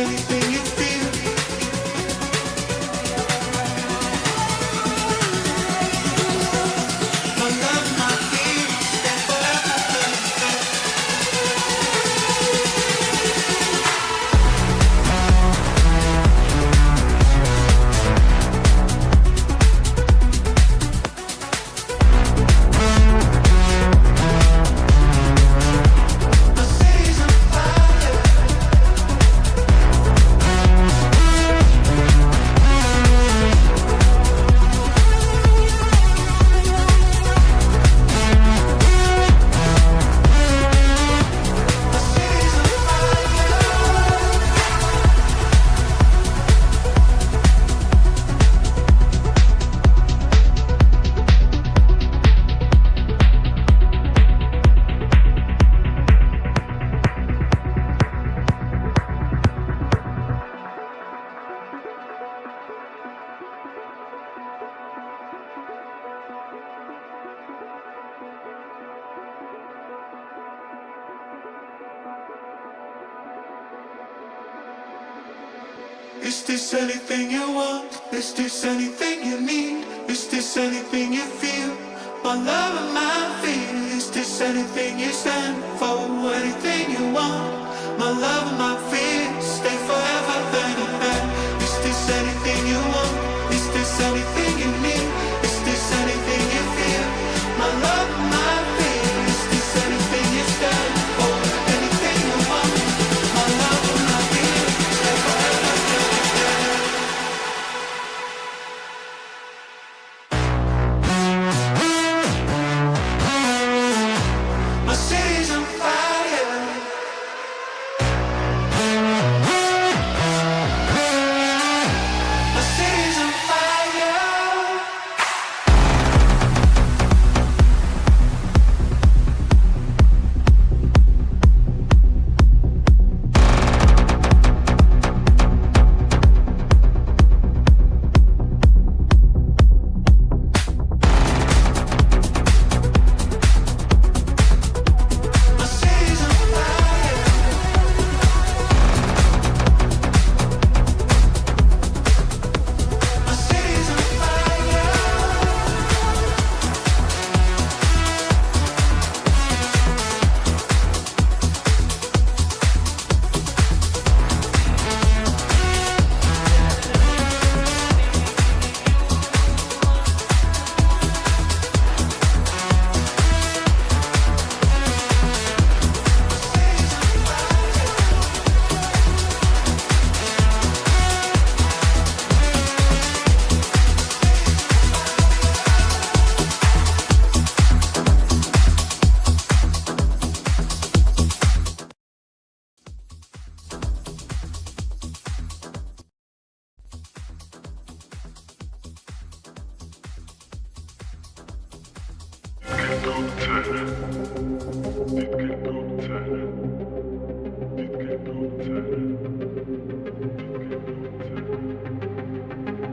anything you feel. My love, my fears, stay forever, baby. My city's on fire. My city's on fire. Is this anything you want? Is this anything you need? Is this anything you feel? My love and my fear. Is this anything you stand for? Anything you want? My love and my fear. Stay forever, baby. Is this anything you want? Is this anything you need? Is this anything you feel? My love and my fear. Is this anything you stand for? Anything you want? My love and my fear. Stay forever, baby. My city's on fire. My city's on fire. My city's on fire. My city's on fire.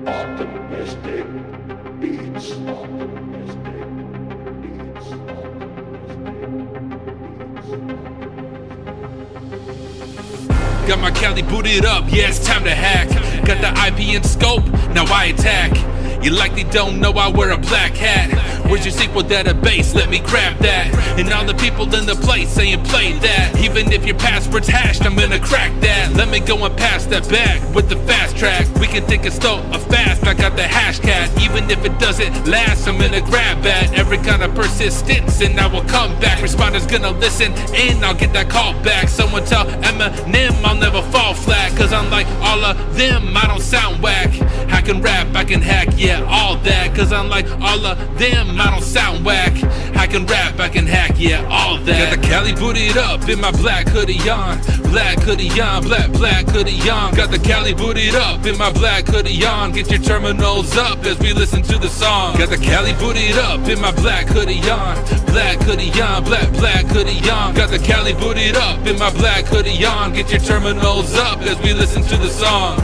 Optimistic beats. Optimistic beats. Got my Cali booted up, yeah, it's time to hack. Got the IP in scope, now I attack. You likely don't know I wear a black hat. Where's your SQL database? Let me grab that. And all the people in the place saying play that. Even if your password's hashed, I'm gonna crack that. Let me go and pass that back with the fast track. We can think it's slow or fast, I got the hash cat. Even if it doesn't last, I'm gonna grab that. Every kind of persistence and I will come back. Responder's gonna listen and I'll get that call back. Someone tell Eminem I'll never fall flat. Cause unlike all of them, I don't sound whack. I can rap, I can hack, yeah, all that. Cause unlike all of them, I don't sound whack. I can rap, I can hack, yeah, all that. Got the Cali booted up in my black hoodie on. Black hoodie on, black hoodie on. Got the Cali booted up in my black hoodie on. Get your terminals up as we listen to the song. Got the Cali booted up in my black hoodie on. Black hoodie on, black hoodie on. Got the Cali booted up in my black hoodie on. Get your terminals up as we listen to the song.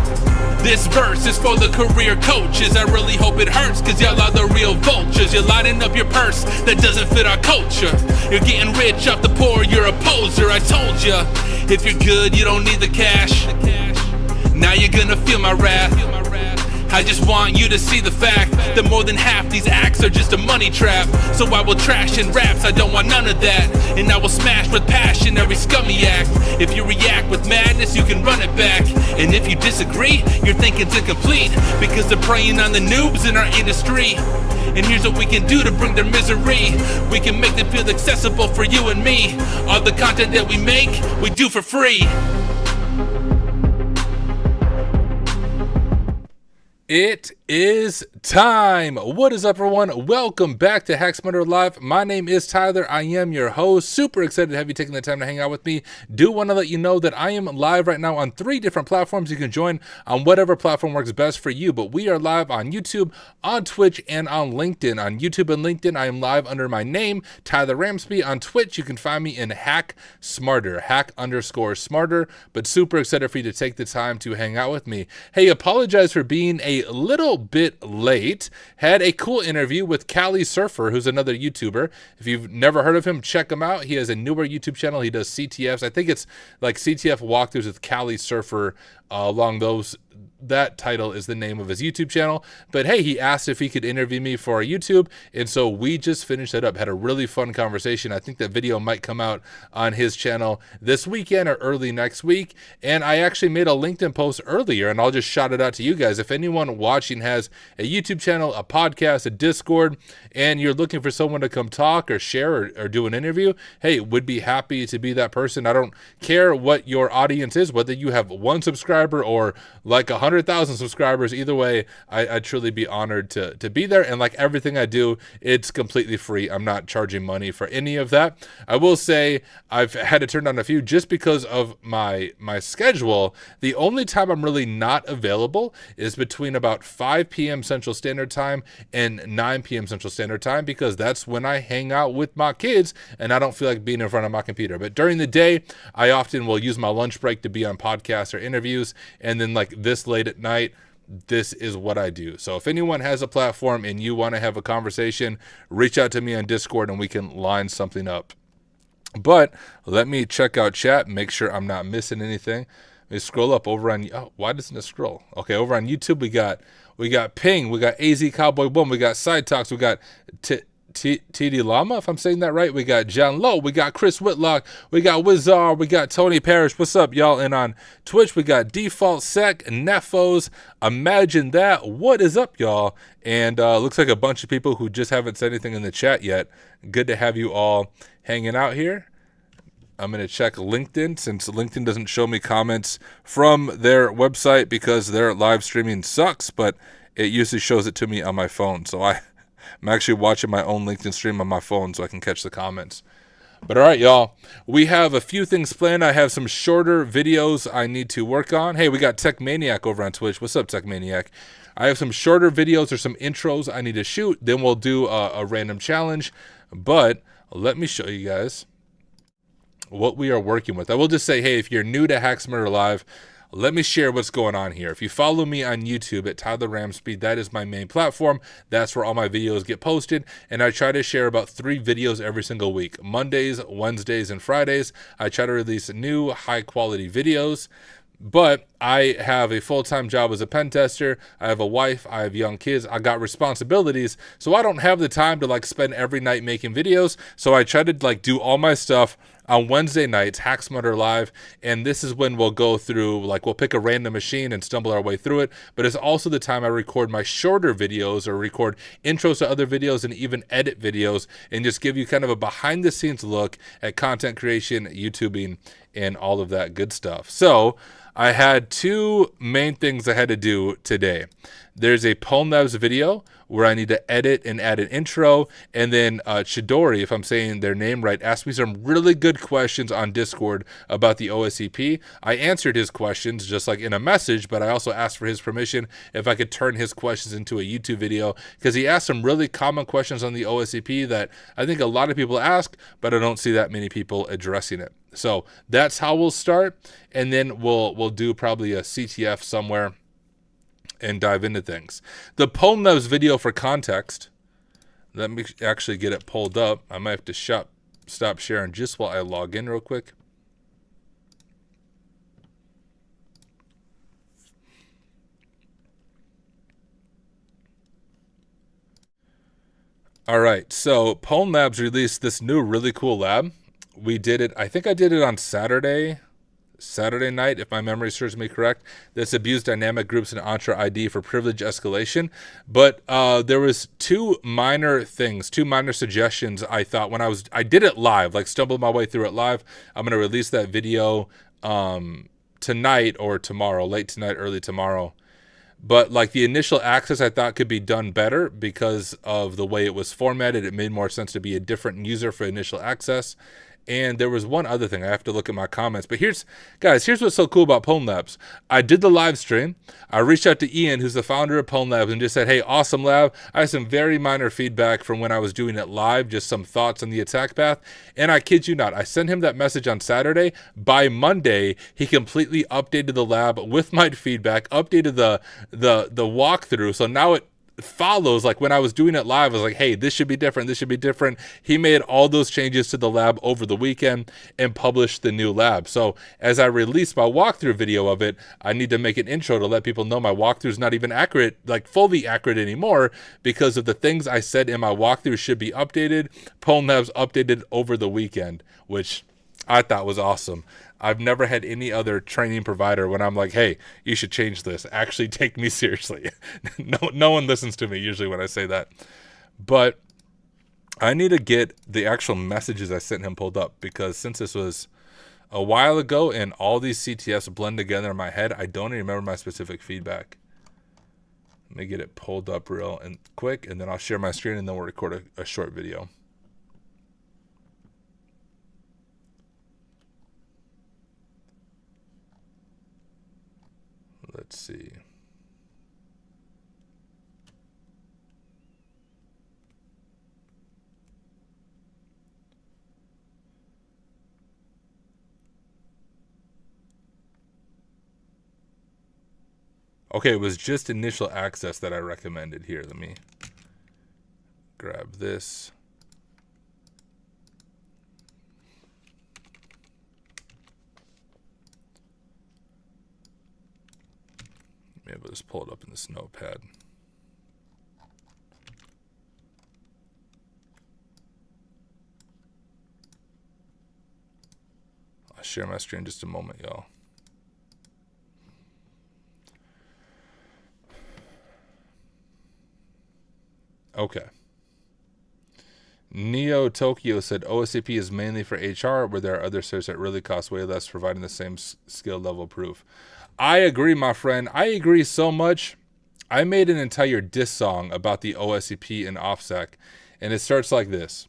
This verse is for the career coaches. I really hope it hurts, cause y'all are the real vultures. You're lining up your purse that doesn't fit our culture. You're getting rich off the poor, you're a poser. I told ya, if you're good, you don't need the cash. Now you're gonna feel my wrath. I just want you to see the fact that more than half these acts are just a money trap. So I will trash in raps, I don't want none of that. And I will smash with passion every scummy act. If you react with madness, you can run it back. And if you disagree, your thinking's incomplete, because they're preying on the noobs in our industry. And here's what we can do to bring their misery. We can make them feel accessible for you and me. All the content that we make, we do for free. It is time. What is up, everyone? Welcome back to Hack Smarter Live. My name is Tyler. I am your host. Super excited to have you taking the time to hang out with me. Do want to let you know that I am live right now on 3 different platforms. You can join on whatever platform works best for you, but we are live on YouTube, on Twitch, and on LinkedIn. On YouTube and LinkedIn, I am live under my name, Tyler Ramsby. On Twitch, you can find me in Hack Smarter, hack_smarter, but super excited for you to take the time to hang out with me. Hey, apologize for being a little bit late. Had a cool interview with Cali Surfer, who's another YouTuber. If you've never heard of him, check him out. He has a newer YouTube channel. He does CTFs. I think it's like CTF walkthroughs with Cali Surfer, along those. That title is the name of his YouTube channel. But hey, he asked if he could interview me for YouTube, and so we just finished that up. Had a really fun conversation. I think that video might come out on his channel this weekend or early next week. And I actually made a LinkedIn post earlier, and I'll just shout it out to you guys. If anyone watching has a YouTube channel, a podcast, a Discord, and you're looking for someone to come talk or share or do an interview, hey, would be happy to be that person. I don't care what your audience is, whether you have 1 subscriber or like 100,000 subscribers. Either way, I'd truly be honored to be there. And like everything I do, it's completely free. I'm not charging money for any of that. I will say I've had to turn down a few just because of my schedule. The only time I'm really not available is between about 5 p.m. Central Standard Time and 9 p.m. Central Standard Time, because that's when I hang out with my kids and I don't feel like being in front of my computer. But during the day, I often will use my lunch break to be on podcasts or interviews. And then like this late at night, this is what I do. So if anyone has a platform and you want to have a conversation, reach out to me on Discord and we can line something up. But let me check out chat, make sure I'm not missing anything. Let me scroll up over on, oh, why doesn't it scroll? Okay, over on YouTube, we got Ping, we got AZ Cowboy Boom, we got Side Talks, we got TD Llama, if I'm saying that right. We got John Lowe, we got Chris Whitlock, we got Wizard, we got Tony Parrish. What's up, y'all? And on Twitch, we got Default Sec, Nefos, Imagine That. What is up, y'all? And looks like a bunch of people who just haven't said anything in the chat yet. Good to have you all hanging out here. I'm going to check LinkedIn, since LinkedIn doesn't show me comments from their website because their live streaming sucks, but it usually shows it to me on my phone. So I'm actually watching my own LinkedIn stream on my phone so I can catch the comments. But all right, y'all, we have a few things planned. I have some shorter videos I need to work on. Hey, we got Tech Maniac over on Twitch. What's up, Tech Maniac? I have some shorter videos or some intros I need to shoot. Then we'll do a random challenge. But let me show you guys what we are working with. I will just say, hey, if you're new to Hack Smarter Live, let me share what's going on here. If you follow me on YouTube at Tyler Ramsby, that is my main platform. That's where all my videos get posted. And I try to share about 3 videos every single week. Mondays, Wednesdays, and Fridays, I try to release new high-quality videos. But I have a full-time job as a pen tester. I have a wife. I have young kids. I got responsibilities. So I don't have the time to like spend every night making videos. So I try to like do all my stuff on Wednesday nights, Hack Smarter Live. And this is when we'll go through, like we'll pick a random machine and stumble our way through it. But it's also the time I record my shorter videos or record intros to other videos and even edit videos and just give you kind of a behind the scenes look at content creation, YouTubing, and all of that good stuff. So I had 2 main things I had to do today. There's a Pone Labs video where I need to edit and add an intro. And then Chidori, if I'm saying their name right, asked me some really good questions on Discord about the OSCP. I answered his questions just like in a message, but I also asked for his permission if I could turn his questions into a YouTube video, because he asked some really common questions on the OSCP that I think a lot of people ask, but I don't see that many people addressing it. So that's how we'll start. And then we'll do probably a CTF somewhere and dive into things. The Pone Labs video, for context, let me actually get it pulled up. I might have to stop sharing just while I log in real quick. All right, so Pone Labs released this new really cool lab. We did it, I think I did it on Saturday night, if my memory serves me correct. This abuse dynamic groups and Entra ID for privilege escalation. But there was two minor suggestions I thought when I did it live, like stumbled my way through it live. I'm going to release that video tonight or tomorrow, late tonight, early tomorrow. But like the initial access I thought could be done better because of the way it was formatted. It made more sense to be a different user for initial access. And there was one other thing. I have to look at my comments. But here's what's so cool about Pone Labs. I did the live stream. I reached out to Ian, who's the founder of Pone Labs, and just said, hey, awesome lab. I have some very minor feedback from when I was doing it live, just some thoughts on the attack path. And I kid you not, I sent him that message on Saturday. By Monday, he completely updated the lab with my feedback, updated the walkthrough. So now it follows, like when I was doing it live, I was like, hey, this should be different. He made all those changes to the lab over the weekend and published the new lab. So as I release my walkthrough video of it, I need to make an intro to let people know my walkthrough is not even accurate, like fully accurate anymore, because of the things I said in my walkthrough should be updated. Pone Labs updated over the weekend, which I thought was awesome. I've never had any other training provider when I'm like, hey, you should change this, actually take me seriously. No one listens to me usually when I say that. But I need to get the actual messages I sent him pulled up, because since this was a while ago and all these CTFs blend together in my head, I don't even remember my specific feedback. Let me get it pulled up real and quick, and then I'll share my screen, and then we'll record a short video. Let's see. Okay, it was just initial access that I recommended here. Let me grab this. Maybe I'll just pull it up in this notepad. I'll share my screen in just a moment, y'all. Okay. Neo Tokyo said OSCP is mainly for HR, where there are other certs that really cost way less, providing the same skill level proof. I agree, my friend. I agree so much. I made an entire diss song about the OSCP and OffSec, and it starts like this.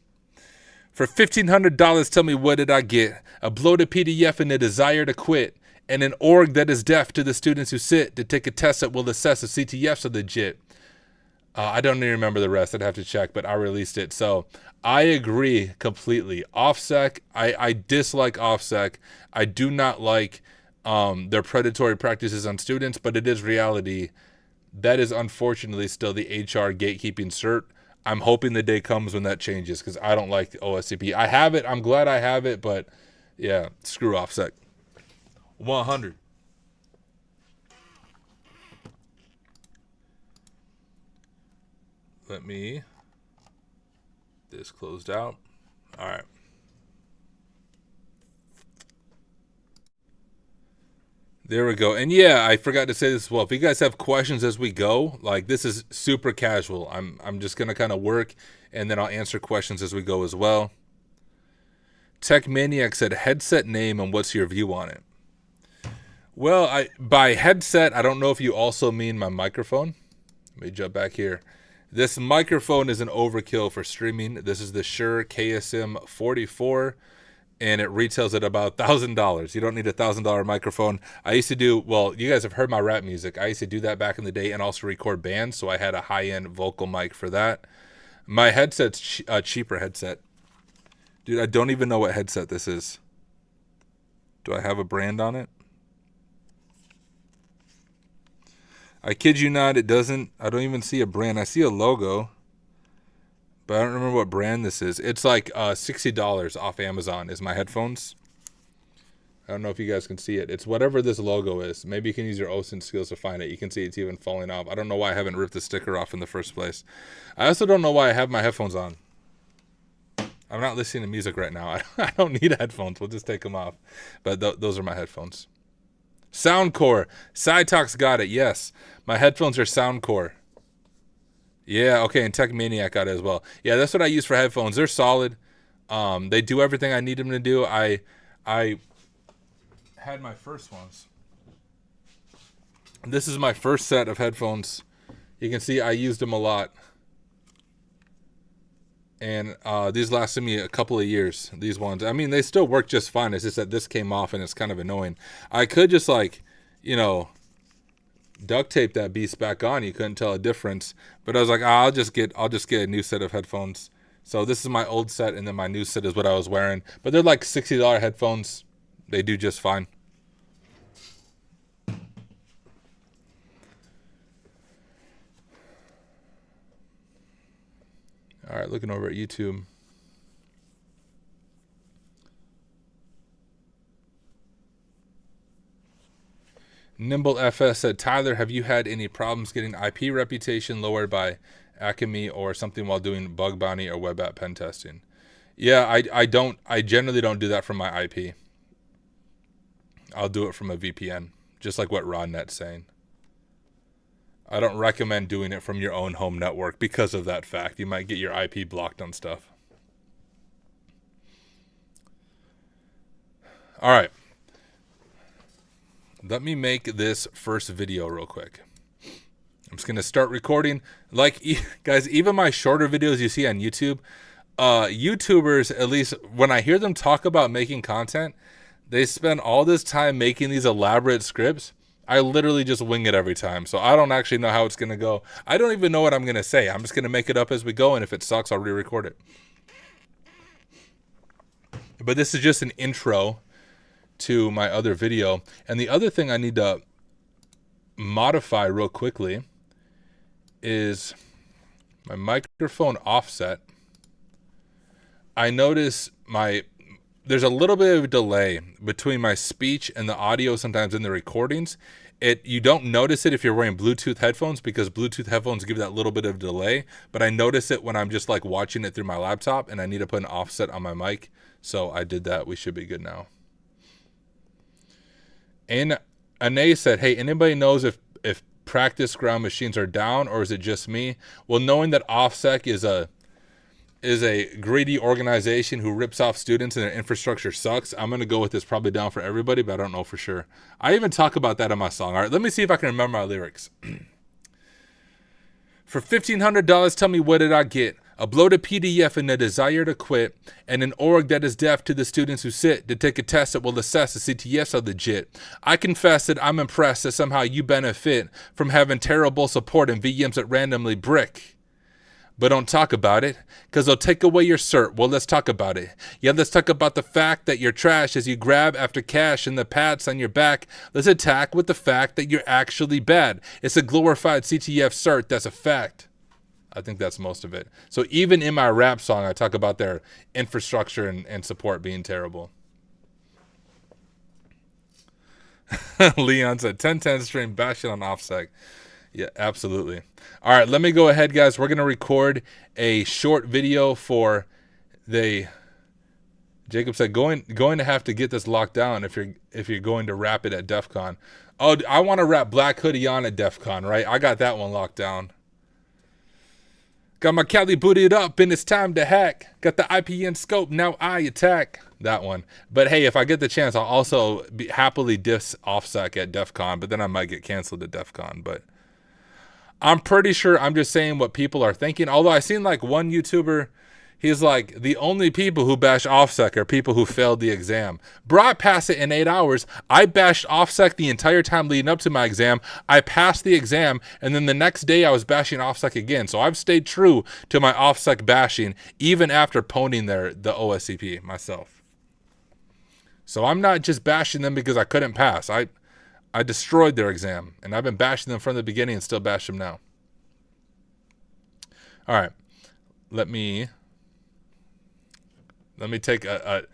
For $1,500, tell me what did I get? A bloated PDF and a desire to quit, and an org that is deaf to the students who sit to take a test that will assess if CTFs are legit. I don't even remember the rest. I'd have to check, but I released it. So I agree completely. OffSec, I dislike OffSec. I do not like their predatory practices on students, but it is reality. That is unfortunately still the HR gatekeeping cert. I'm hoping the day comes when that changes, because I don't like the OSCP. I have it. I'm glad I have it, but yeah, screw OffSec. 100. Let me, this closed out. All right. There we go. And yeah, I forgot to say this as well. If you guys have questions as we go, like this is super casual. I'm just going to kind of work, and then I'll answer questions as we go as well. Tech Maniac said headset name and what's your view on it? Well, by headset, I don't know if you also mean my microphone. Let me jump back here. This microphone is an overkill for streaming. This is the Shure KSM 44, and it retails at about $1,000. You don't need a $1,000 microphone. I used to do, well, you guys have heard my rap music. I used to do that back in the day and also record bands, so I had a high-end vocal mic for that. My headset's a cheaper headset. Dude, I don't even know what headset this is. Do I have a brand on it? I kid you not, it doesn't. I don't even see a brand. I see a logo, but I don't remember what brand this is. It's like $60 off Amazon is my headphones. I don't know if you guys can see it. It's whatever this logo is. Maybe you can use your OSINT skills to find it. You can see it's even falling off. I don't know why I haven't ripped the sticker off in the first place. I also don't know why I have my headphones on. I'm not listening to music right now. I don't need headphones. We'll just take them off. But those are my headphones. Soundcore. Cytox got it. Yes. My headphones are Soundcore. Yeah, okay, and Tech Maniac got it as well. Yeah, that's what I use for headphones. They're solid. They do everything I need them to do. I had my first ones. This is my first set of headphones. You can see I used them a lot. And these lasted me a couple of years, these ones. I mean, they still work just fine. It's just that this came off and it's kind of annoying. I could just like, you know, duct tape that beast back on. You couldn't tell a difference. But I was like, I'll just get a new set of headphones. So this is my old set, and then my new set is what I was wearing. But they're like $60 headphones. They do just fine. All right, looking over at YouTube. Nimble FS said, Tyler, have you had any problems getting IP reputation lowered by Acme or something while doing bug bounty or web app pen testing? Yeah, I generally don't do that from my IP. I'll do it from a VPN, just like what Rodnet's saying. I don't recommend doing it from your own home network because of that fact. You might get your IP blocked on stuff. All right. Let me make this first video real quick. I'm just going to start recording. Like, guys, even my shorter videos you see on YouTube, YouTubers, at least when I hear them talk about making content, they spend all this time making these elaborate scripts. I literally just wing it every time. So I don't actually know how it's going to go. I don't even know what I'm going to say. I'm just going to make it up as we go. And if it sucks, I'll re-record it. But this is just an intro to my other video. And the other thing I need to modify real quickly is my microphone offset. I notice there's a little bit of a delay between my speech and the audio sometimes in the recordings. You don't notice it if you're wearing Bluetooth headphones because Bluetooth headphones give that little bit of delay, but I notice it when I'm just like watching it through my laptop and I need to put an offset on my mic. So I did that. We should be good now. And Ane said, hey, anybody knows if practice ground machines are down or is it just me? Well, knowing that OffSec is a greedy organization who rips off students and their infrastructure sucks, I'm going to go with this probably down for everybody, but I don't know for sure. I even talk about that in my song. All right, let me see if I can remember my lyrics. For $1,500, tell me what did I get? A bloated PDF and a desire to quit, and an org that is deaf to the students who sit to take a test that will assess the CTFs are legit. I confess that I'm impressed that somehow you benefit from having terrible support and VMs that randomly brick. But don't talk about it, because they'll take away your cert. Well, let's talk about it. Yeah, let's talk about the fact that you're trash as you grab after cash and the pats on your back. Let's attack with the fact that you're actually bad. It's a glorified CTF cert, that's a fact. I think that's most of it. So even in my rap song, I talk about their infrastructure and support being terrible. Leon said, 1010 stream, bash it on OffSec. Yeah, absolutely. All right, let me go ahead, guys. We're going to record a short video for Jacob said, going to have to get this locked down if you're going to rap it at DEF CON. Oh, I want to rap Black Hoodie on at DEF CON, right? I got that one locked down. Got my Cali booted up and it's time to hack. Got the IPN scope, now I attack. That one. But hey, if I get the chance, I'll also happily diss OffSec at DEF CON, but then I might get canceled at DEF CON. But I'm pretty sure I'm just saying what people are thinking. Although I seen like one YouTuber, he's like, the only people who bash OffSec are people who failed the exam. Bro, I passed it in 8 hours. I bashed OffSec the entire time leading up to my exam. I passed the exam, and then the next day I was bashing OffSec again. So I've stayed true to my OffSec bashing, even after poning the OSCP myself. So I'm not just bashing them because I couldn't pass. I destroyed their exam, and I've been bashing them from the beginning and still bash them now. All right, let me take a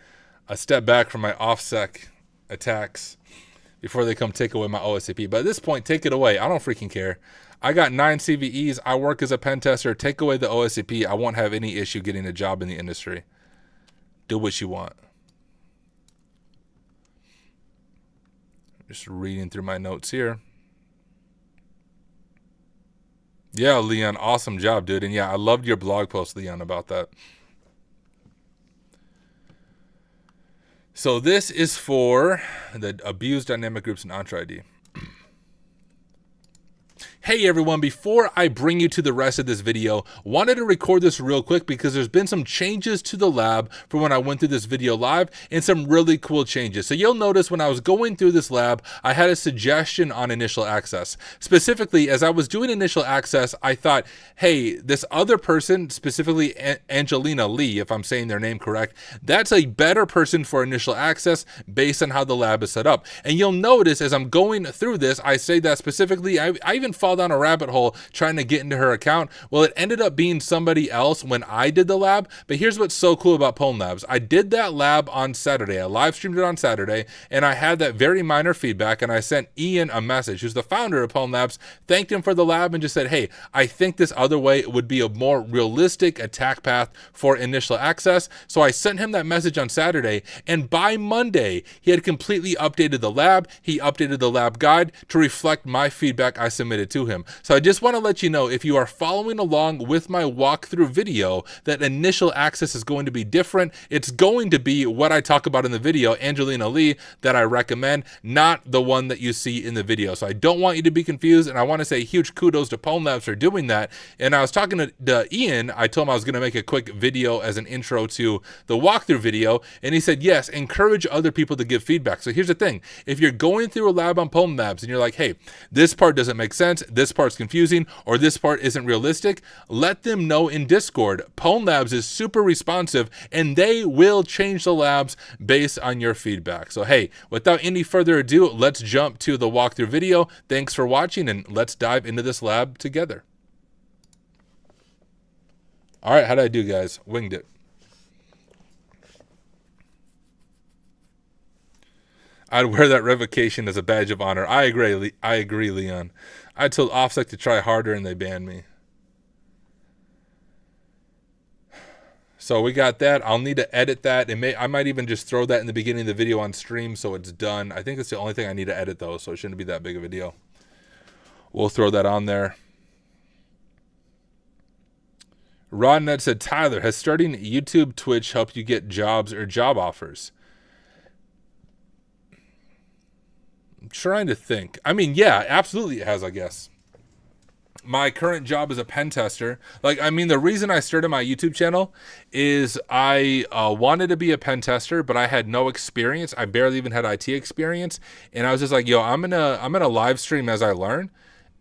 step back from my OffSec attacks before they come take away my OSCP. But at this point, take it away. I don't freaking care. I got 9 CVEs. I work as a pen tester. Take away the OSCP. I won't have any issue getting a job in the industry. Do what you want. Just reading through my notes here. Yeah, Leon, awesome job, dude. And yeah, I loved your blog post, Leon, about that. So this is for the abused dynamic groups in Entra ID. Hey everyone, before I bring you to the rest of this video, wanted to record this real quick because there's been some changes to the lab from when I went through this video live and some really cool changes. So you'll notice when I was going through this lab, I had a suggestion on initial access. Specifically, as I was doing initial access, I thought, hey, this other person, specifically Angelina Lee, if I'm saying their name correct, that's a better person for initial access based on how the lab is set up. And you'll notice as I'm going through this, I say that specifically, I even fall down a rabbit hole trying to get into her account. Well, it ended up being somebody else when I did the lab. But here's what's so cool about Pone Labs. I did that lab on Saturday. I live streamed it on Saturday, and I had that very minor feedback, and I sent Ian a message, who's the founder of Pone Labs, thanked him for the lab, and just said, hey, I think this other way would be a more realistic attack path for initial access. So I sent him that message on Saturday, and by Monday, he had completely updated the lab. He updated the lab guide to reflect my feedback I submitted to him. So I just want to let you know, if you are following along with my walkthrough video, that initial access is going to be different. It's going to be what I talk about in the video, Angelina Lee, that I recommend, not the one that you see in the video. So I don't want you to be confused, and I want to say huge kudos to Pone Labs for doing that. And I was talking to Ian. I told him I was going to make a quick video as an intro to the walkthrough video, and he said, yes, encourage other people to give feedback. So here's the thing. If you're going through a lab on Pone Labs and you're like, hey, this part doesn't make sense, this part's confusing, or this part isn't realistic, let them know in Discord. Pone Labs is super responsive, and they will change the labs based on your feedback. So hey, without any further ado, let's jump to the walkthrough video. Thanks for watching, and let's dive into this lab together. All right, how did I do, guys? Winged it. I'd wear that revocation as a badge of honor. I agree, Leon. I told OffSec to try harder and they banned me. So we got that. I'll need to edit that. I might even just throw that in the beginning of the video on stream so it's done. I think that's the only thing I need to edit though, so it shouldn't be that big of a deal. We'll throw that on there. Rodnett said, Tyler, has starting YouTube, Twitch helped you get jobs or job offers? I'm trying to think. I mean, yeah, absolutely it has, I guess. My current job is a pen tester. The reason I started my YouTube channel is I wanted to be a pen tester, but I had no experience. I barely even had IT experience. And I was just like, yo, I'm gonna live stream as I learn.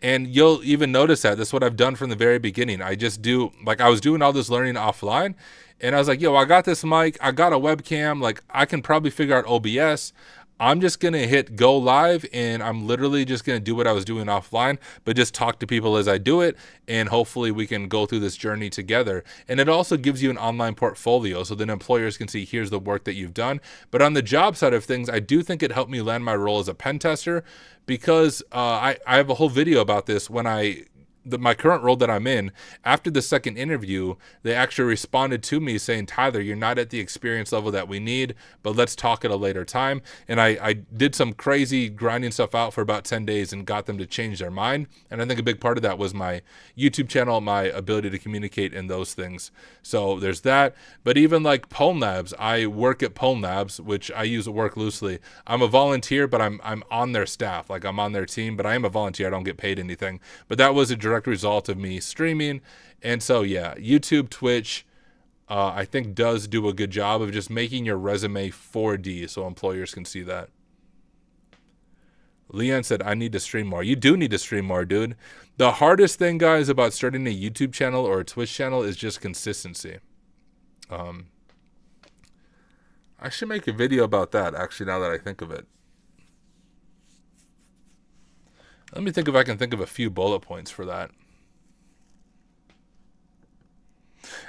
And you'll even notice that. That's what I've done from the very beginning. I just do, I was doing all this learning offline. And I was like, yo, I got this mic. I got a webcam. I can probably figure out OBS. I'm just going to hit go live, and I'm literally just going to do what I was doing offline, but just talk to people as I do it, and hopefully we can go through this journey together. And it also gives you an online portfolio, so then employers can see here's the work that you've done. But on the job side of things, I do think it helped me land my role as a pen tester, because I have a whole video about this. When my current role that I'm in, after the second interview, they actually responded to me saying, Tyler, you're not at the experience level that we need, but let's talk at a later time. And I did some crazy grinding stuff out for about 10 days and got them to change their mind. And I think a big part of that was my YouTube channel, my ability to communicate in those things. So there's that. But even like Pone Labs, I work at Pone Labs, which I use work loosely. I'm a volunteer, but I'm on their staff. I'm on their team, but I am a volunteer. I don't get paid anything. But that was a direct result of me streaming. And so yeah, YouTube, Twitch, I think does do a good job of just making your resume 4D so employers can see that. Leon said, I need to stream more. You do need to stream more, dude. The hardest thing, guys, about starting a YouTube channel or a Twitch channel is just consistency. I should make a video about that, actually, now that I think of it. Let me think if I can think of a few bullet points for that.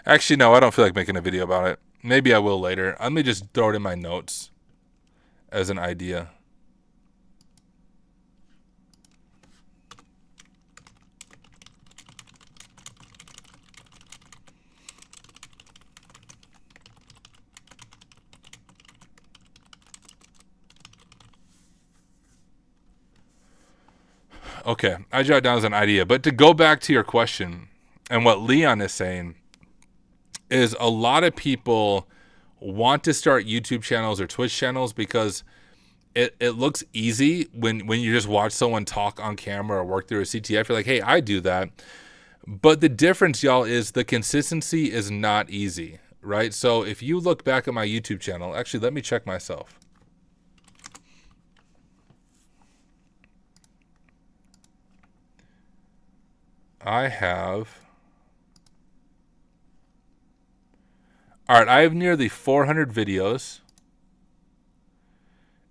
Actually, no, I don't feel like making a video about it. Maybe I will later. Let me just throw it in my notes. as an idea. Okay, I jot down as an idea. But to go back to your question and what Leon is saying is a lot of people want to start YouTube channels or Twitch channels because it looks easy when you just watch someone talk on camera or work through a CTF. You're like, hey, I do that. But the difference, y'all, is the consistency is not easy, right? So if you look back at my YouTube channel, actually, let me check myself. I have... All right, I have nearly 400 videos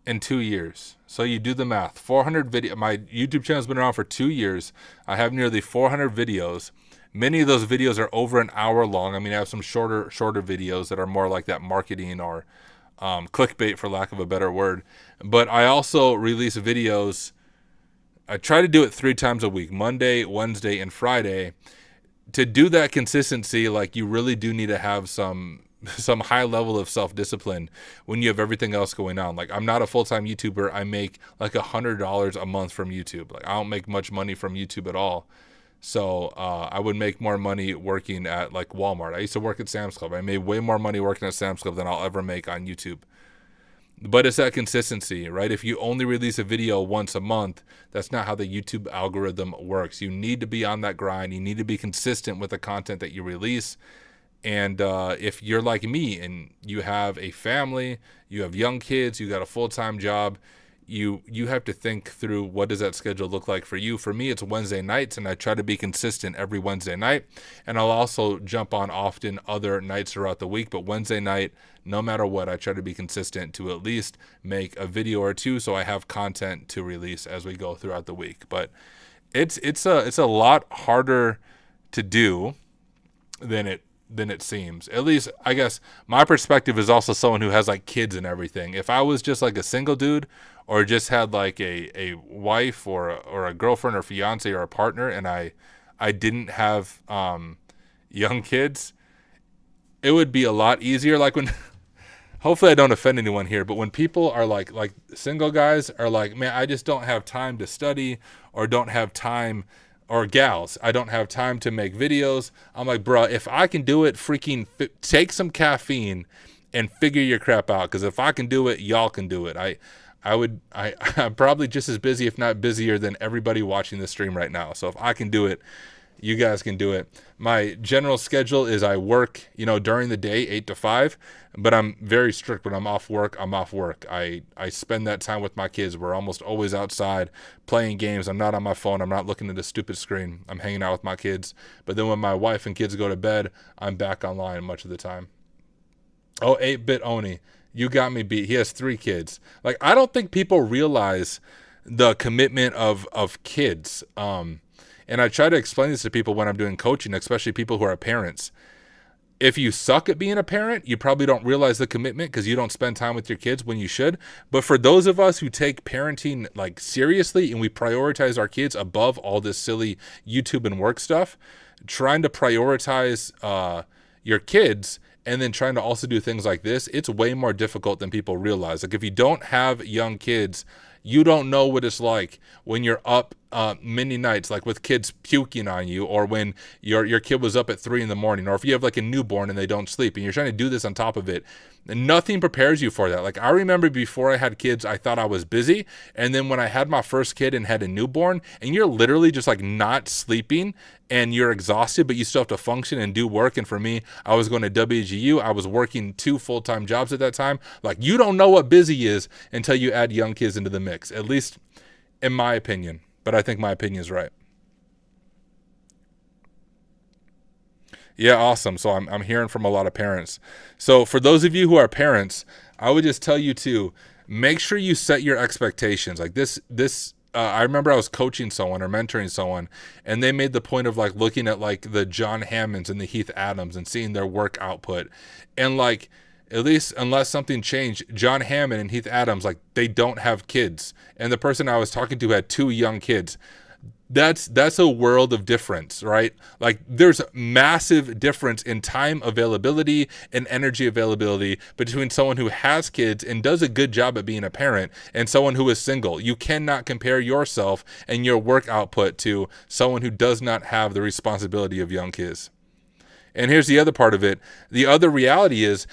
in 2 years. So you do the math. 400 video. My YouTube channel has been around for 2 years. I have nearly 400 videos. Many of those videos are over an hour long. I mean, I have some shorter videos that are more like that marketing or clickbait, for lack of a better word. But I also release videos. I try to do it 3 times a week, Monday, Wednesday, and Friday. To do that consistency, like, you really do need to have some high level of self-discipline when you have everything else going on. Like, I'm not a full-time YouTuber. I make like $100 a month from YouTube. Like, I don't make much money from YouTube at all. So I would make more money working at like Walmart. I used to work at Sam's Club. I made way more money working at Sam's Club than I'll ever make on YouTube. But it's that consistency, right? If you only release a video once a month, that's not how the YouTube algorithm works. You need to be on that grind. You need to be consistent with the content that you release. And if you're like me and you have a family, you have young kids, you got a full-time job, you have to think through, what does that schedule look like for you? For me, it's Wednesday nights, and I try to be consistent every Wednesday night. And I'll also jump on often other nights throughout the week. But Wednesday night, no matter what, I try to be consistent to at least make a video or two so I have content to release as we go throughout the week. But it's a lot harder to do than it seems. At least, I guess, my perspective is also someone who has like kids and everything. If I was just like a single dude or just had like a wife or a girlfriend or fiance or a partner, and I didn't have young kids, it would be a lot easier. Like, when hopefully I don't offend anyone here, but when people are like single guys are like, man, I just don't have time to study, or don't have time, or gals, I don't have time to make videos. I'm like, bro, if I can do it, freaking take some caffeine and figure your crap out. Because if I can do it, y'all can do it. I'm probably just as busy, if not busier, than everybody watching this stream right now. So if I can do it, you guys can do it. My general schedule is I work, during the day, 8 to 5, but I'm very strict. When I'm off work, I'm off work. I spend that time with my kids. We're almost always outside playing games. I'm not on my phone. I'm not looking at a stupid screen. I'm hanging out with my kids. But then when my wife and kids go to bed, I'm back online much of the time. Oh, 8-bit Oni. You got me beat. He has 3 kids. Like, I don't think people realize the commitment of kids. And I try to explain this to people when I'm doing coaching, especially people who are parents. If you suck at being a parent, you probably don't realize the commitment because you don't spend time with your kids when you should. But for those of us who take parenting like seriously and we prioritize our kids above all this silly YouTube and work stuff, trying to prioritize your kids and then trying to also do things like this, it's way more difficult than people realize. Like, if you don't have young kids, you don't know what it's like when you're up many nights, like with kids puking on you, or when your kid was up at 3 a.m, or if you have like a newborn and they don't sleep and you're trying to do this on top of it. Nothing prepares you for that. Like, I remember before I had kids, I thought I was busy. And then when I had my first kid and had a newborn, and you're literally just like not sleeping and you're exhausted, but you still have to function and do work. And for me, I was going to WGU. I was working 2 full-time jobs at that time. Like, you don't know what busy is until you add young kids into the mix, at least in my opinion. But I think my opinion is right. Yeah, awesome. So I'm hearing from a lot of parents. So for those of you who are parents, I would just tell you to make sure you set your expectations. Like this, I remember I was coaching someone or mentoring someone, and they made the point of like looking at like the John Hammonds and the Heath Adams and seeing their work output. And like, At least unless something changed, John Hammond and Heath Adams, like, they don't have kids. And the person I was talking to had 2 young kids. That's a world of difference, right? Like, there's massive difference in time availability and energy availability between someone who has kids and does a good job at being a parent and someone who is single. You cannot compare yourself and your work output to someone who does not have the responsibility of young kids. And here's the other part of it. The other reality is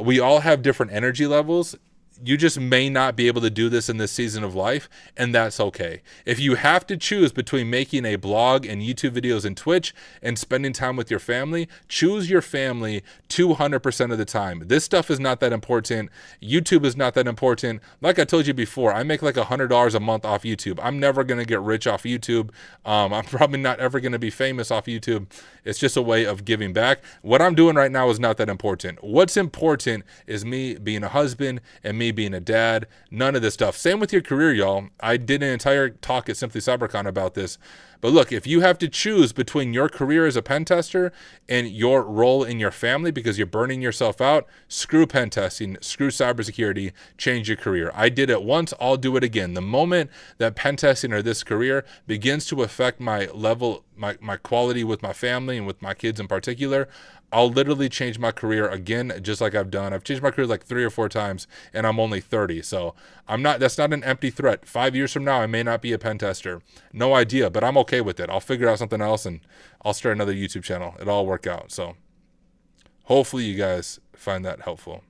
we all have different energy levels. You just may not be able to do this in this season of life, and that's okay. If you have to choose between making a blog and YouTube videos and Twitch and spending time with your family, choose your family 200% of the time. This stuff is not that important. YouTube is not that important. Like I told you before, I make like $100 a month off YouTube. I'm never going to get rich off YouTube. I'm probably not ever going to be famous off YouTube. It's just a way of giving back. What I'm doing right now is not that important. What's important is me being a husband and me being a dad. None of this stuff. Same with your career, y'all. I did an entire talk at Simply CyberCon about this. But look, if you have to choose between your career as a pen tester and your role in your family because you're burning yourself out, screw pen testing, screw cybersecurity, change your career. I did it once, I'll do it again. The moment that pen testing or this career begins to affect my level, my quality with my family and with my kids in particular, I'll literally change my career again, just like I've done. I've changed my career like 3 or 4 times, and I'm only 30. So that's not an empty threat. 5 years from now, I may not be a pen tester. No idea, but I'm okay with it. I'll figure out something else, and I'll start another YouTube channel. It'll all work out. So hopefully you guys find that helpful.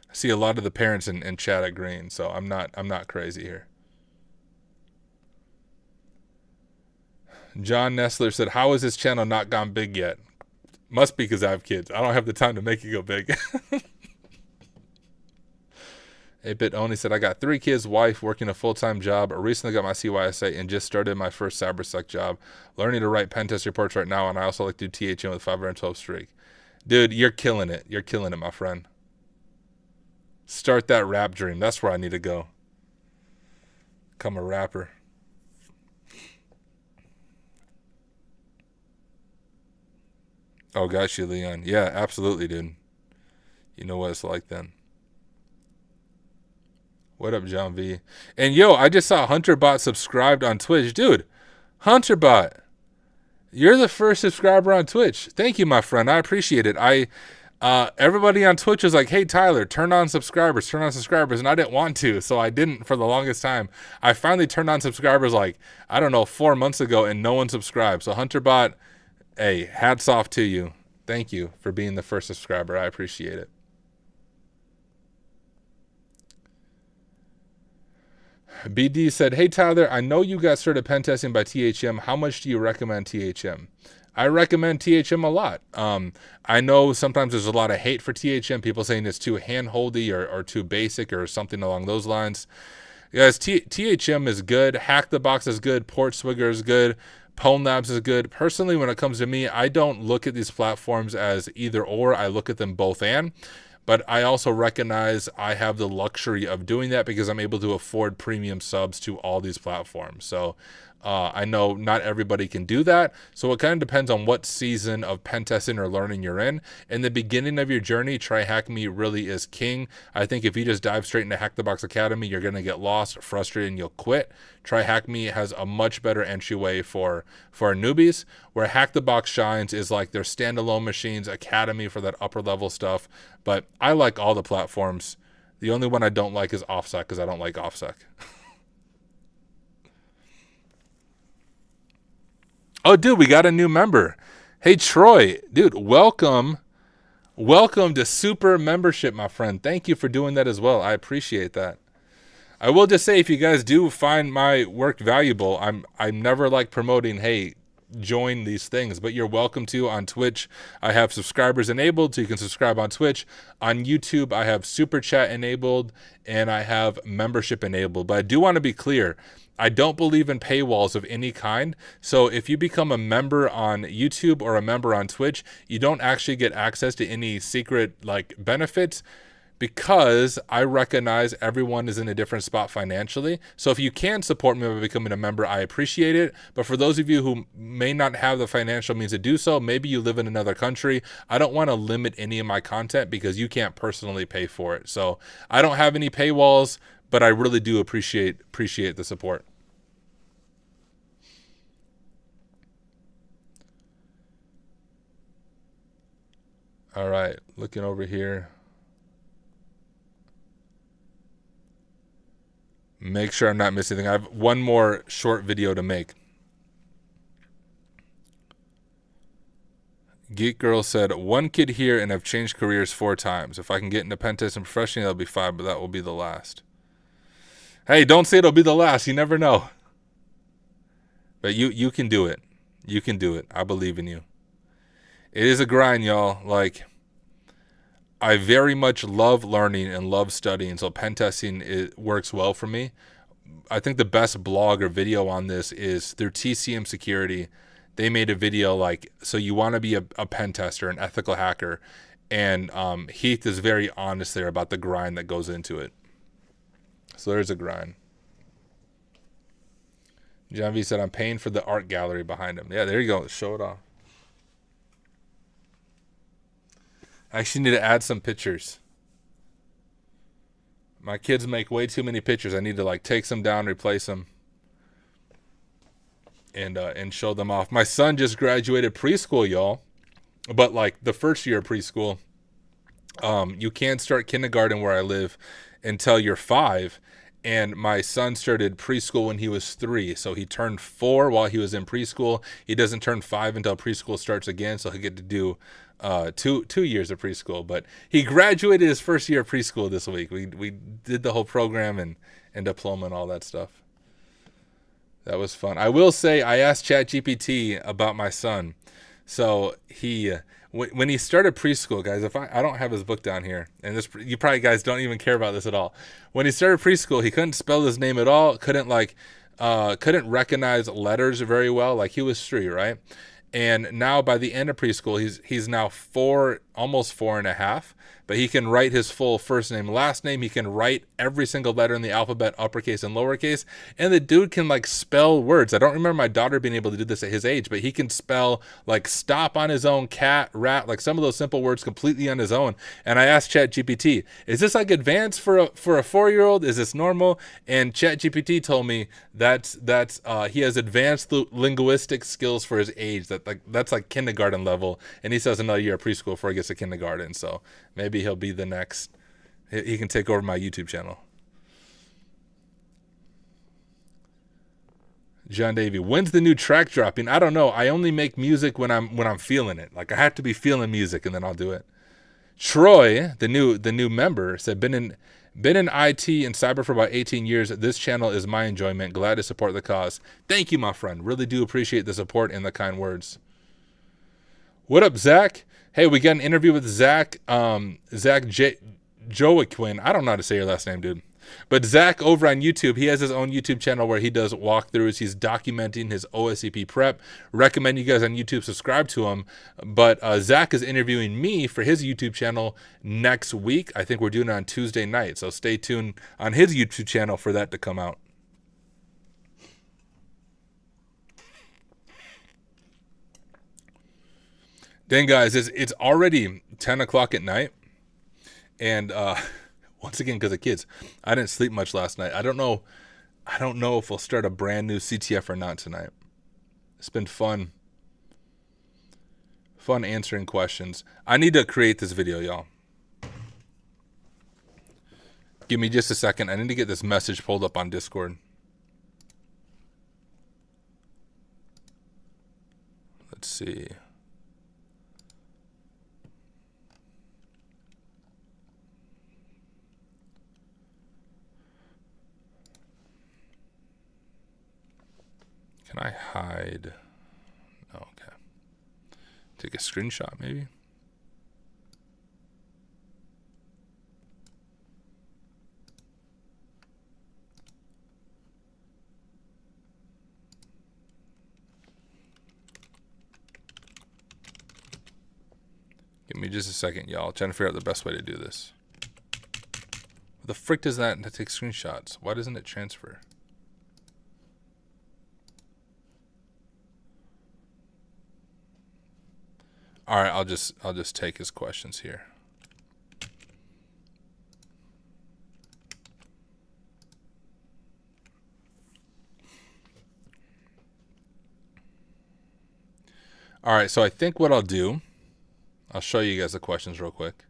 I see a lot of the parents in chat agreeing, so I'm not crazy here. John Nestler said, how is this channel not gone big yet? Must be because I have kids. I don't have the time to make it go big. 8-Bit Only said, I got 3 kids, wife, working a full-time job. I recently got my CYSA and just started my first cybersec job. Learning to write pen test reports right now, and I also like to do THM with 512 streak. Dude, you're killing it. You're killing it, my friend. Start that rap dream. That's where I need to go. Become a rapper. Oh, got you, Leon. Yeah, absolutely, dude. You know what it's like then. What up, John V? And yo, I just saw HunterBot subscribed on Twitch. Dude, HunterBot, you're the first subscriber on Twitch. Thank you, my friend. I appreciate it. Everybody on Twitch was like, hey, Tyler, turn on subscribers. And I didn't want to, so I didn't for the longest time. I finally turned on subscribers like, I don't know, 4 months ago, and no one subscribed. So HunterBot, hey, hats off to you. Thank you for being the first subscriber. I appreciate it. BD said, hey, Tyler, I know you got started pen testing by THM. How much do you recommend THM? I recommend THM a lot. I know sometimes there's a lot of hate for THM, people saying it's too hand-holdy or too basic or something along those lines. Guys, THM is good. Hack the Box is good. Portswigger is good. Pone Labs is good. Personally, when it comes to me, I don't look at these platforms as either or. I look at them both and. But I also recognize I have the luxury of doing that because I'm able to afford premium subs to all these platforms. So I know not everybody can do that. So it kind of depends on what season of pen testing or learning you're in. In the beginning of your journey, Try Hack Me really is king. I think if you just dive straight into Hack the Box Academy, you're going to get lost, frustrated, and you'll quit. Try Hack Me has a much better entryway for newbies. Where Hack the Box shines is like their standalone machines, Academy for that upper level stuff. But I like all the platforms. The only one I don't like is OffSec because I don't like OffSec. Oh, dude, we got a new member. Hey, Troy. Dude, welcome. Welcome to Super Membership, my friend. Thank you for doing that as well. I appreciate that. I will just say, if you guys do find my work valuable, I'm never like promoting, hey, join these things, but you're welcome to on Twitch. I have subscribers enabled, so you can subscribe on Twitch. On YouTube, I have Super Chat enabled, and I have membership enabled. But I do want to be clear, I don't believe in paywalls of any kind. So if you become a member on YouTube or a member on Twitch, you don't actually get access to any secret like benefits. because I recognize everyone is in a different spot financially. So if you can support me by becoming a member, I appreciate it. But for those of you who may not have the financial means to do so, maybe you live in another country, I don't want to limit any of my content because you can't personally pay for it. So I don't have any paywalls, but I really do appreciate the support. All right, looking over here. Make sure I'm not missing anything. I have one more short video to make. Geek Girl said, 1 kid here and I've changed careers 4 times. If I can get into pen testing professionally, that'll be 5, but that will be the last. Hey, don't say it'll be the last. You never know. But you can do it. You can do it. I believe in you. It is a grind, y'all. Like, I very much love learning and love studying, so pen testing works well for me. I think the best blog or video on this is through TCM Security. They made a video like, so you want to be a pen tester, an ethical hacker, and Heath is very honest there about the grind that goes into it. So there's a grind. John V said, I'm paying for the art gallery behind him. Yeah, there you go. Show it off. I actually need to add some pictures. My kids make way too many pictures. I need to like take some down, replace them, and show them off. My son just graduated preschool, y'all. But like the first year of preschool, you can't start kindergarten where I live until you're 5. And my son started preschool when he was 3. So he turned 4 while he was in preschool. He doesn't turn 5 until preschool starts again. So he'll get to do 2 years of preschool. But he graduated his first year of preschool this week. We did the whole program and diploma and all that stuff. That was fun. I will say I asked ChatGPT about my son. So he when he started preschool, guys, if I don't have his book down here, and this, you probably guys don't even care about this at all. When he started preschool, he couldn't spell his name at all. Couldn't recognize letters very well. Like, he was 3, right? And now by the end of preschool, he's now 4, almost 4.5. But he can write his full first name, last name. He can write every single letter in the alphabet, uppercase and lowercase. And the dude can like spell words. I don't remember my daughter being able to do this at his age, but he can spell like stop on his own, cat, rat, like some of those simple words completely on his own. And I asked ChatGPT, is this like advanced for a 4-year-old? Is this normal? And ChatGPT told me that's he has advanced linguistic skills for his age. That's like kindergarten level. And he says another year of preschool before he gets to kindergarten. So maybe he'll be the next. He can take over my YouTube channel. John Davey, when's the new track dropping? I don't know. I only make music when I'm feeling it. Like, I have to be feeling music and then I'll do it. Troy, the new member, said, been in IT and cyber for about 18 years. This channel is my enjoyment. Glad to support the cause. Thank you, my friend. Really do appreciate the support and the kind words. What up, Zach? Hey, we got an interview with Zach Joaquin. I don't know how to say your last name, dude. But Zach over on YouTube, he has his own YouTube channel where he does walkthroughs. He's documenting his OSCP prep. Recommend you guys on YouTube subscribe to him. But Zach is interviewing me for his YouTube channel next week. I think we're doing it on Tuesday night. So stay tuned on his YouTube channel for that to come out. Then, guys, it's already 10 o'clock at night. And once again, because of kids, I didn't sleep much last night. I don't know if we'll start a brand new CTF or not tonight. It's been fun answering questions. I need to create this video, y'all. Give me just a second. I need to get this message pulled up on Discord. Let's see. Can I hide? Oh, okay. Take a screenshot, maybe. Give me just a second, y'all. Trying to figure out the best way to do this. The frick does that to take screenshots? Why doesn't it transfer? All right, I'll just take his questions here. All right, so I think what I'll do, I'll show you guys the questions real quick.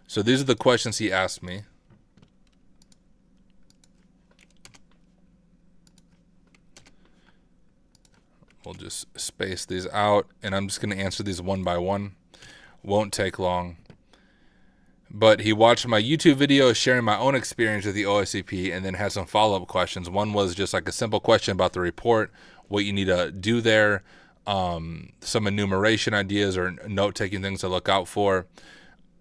So these are the questions he asked me. We'll just space these out, and I'm just going to answer these one by one. Won't take long. But he watched my YouTube video sharing my own experience with the OSCP and then had some follow-up questions. One was just like a simple question about the report, what you need to do there, some enumeration ideas or note-taking things to look out for,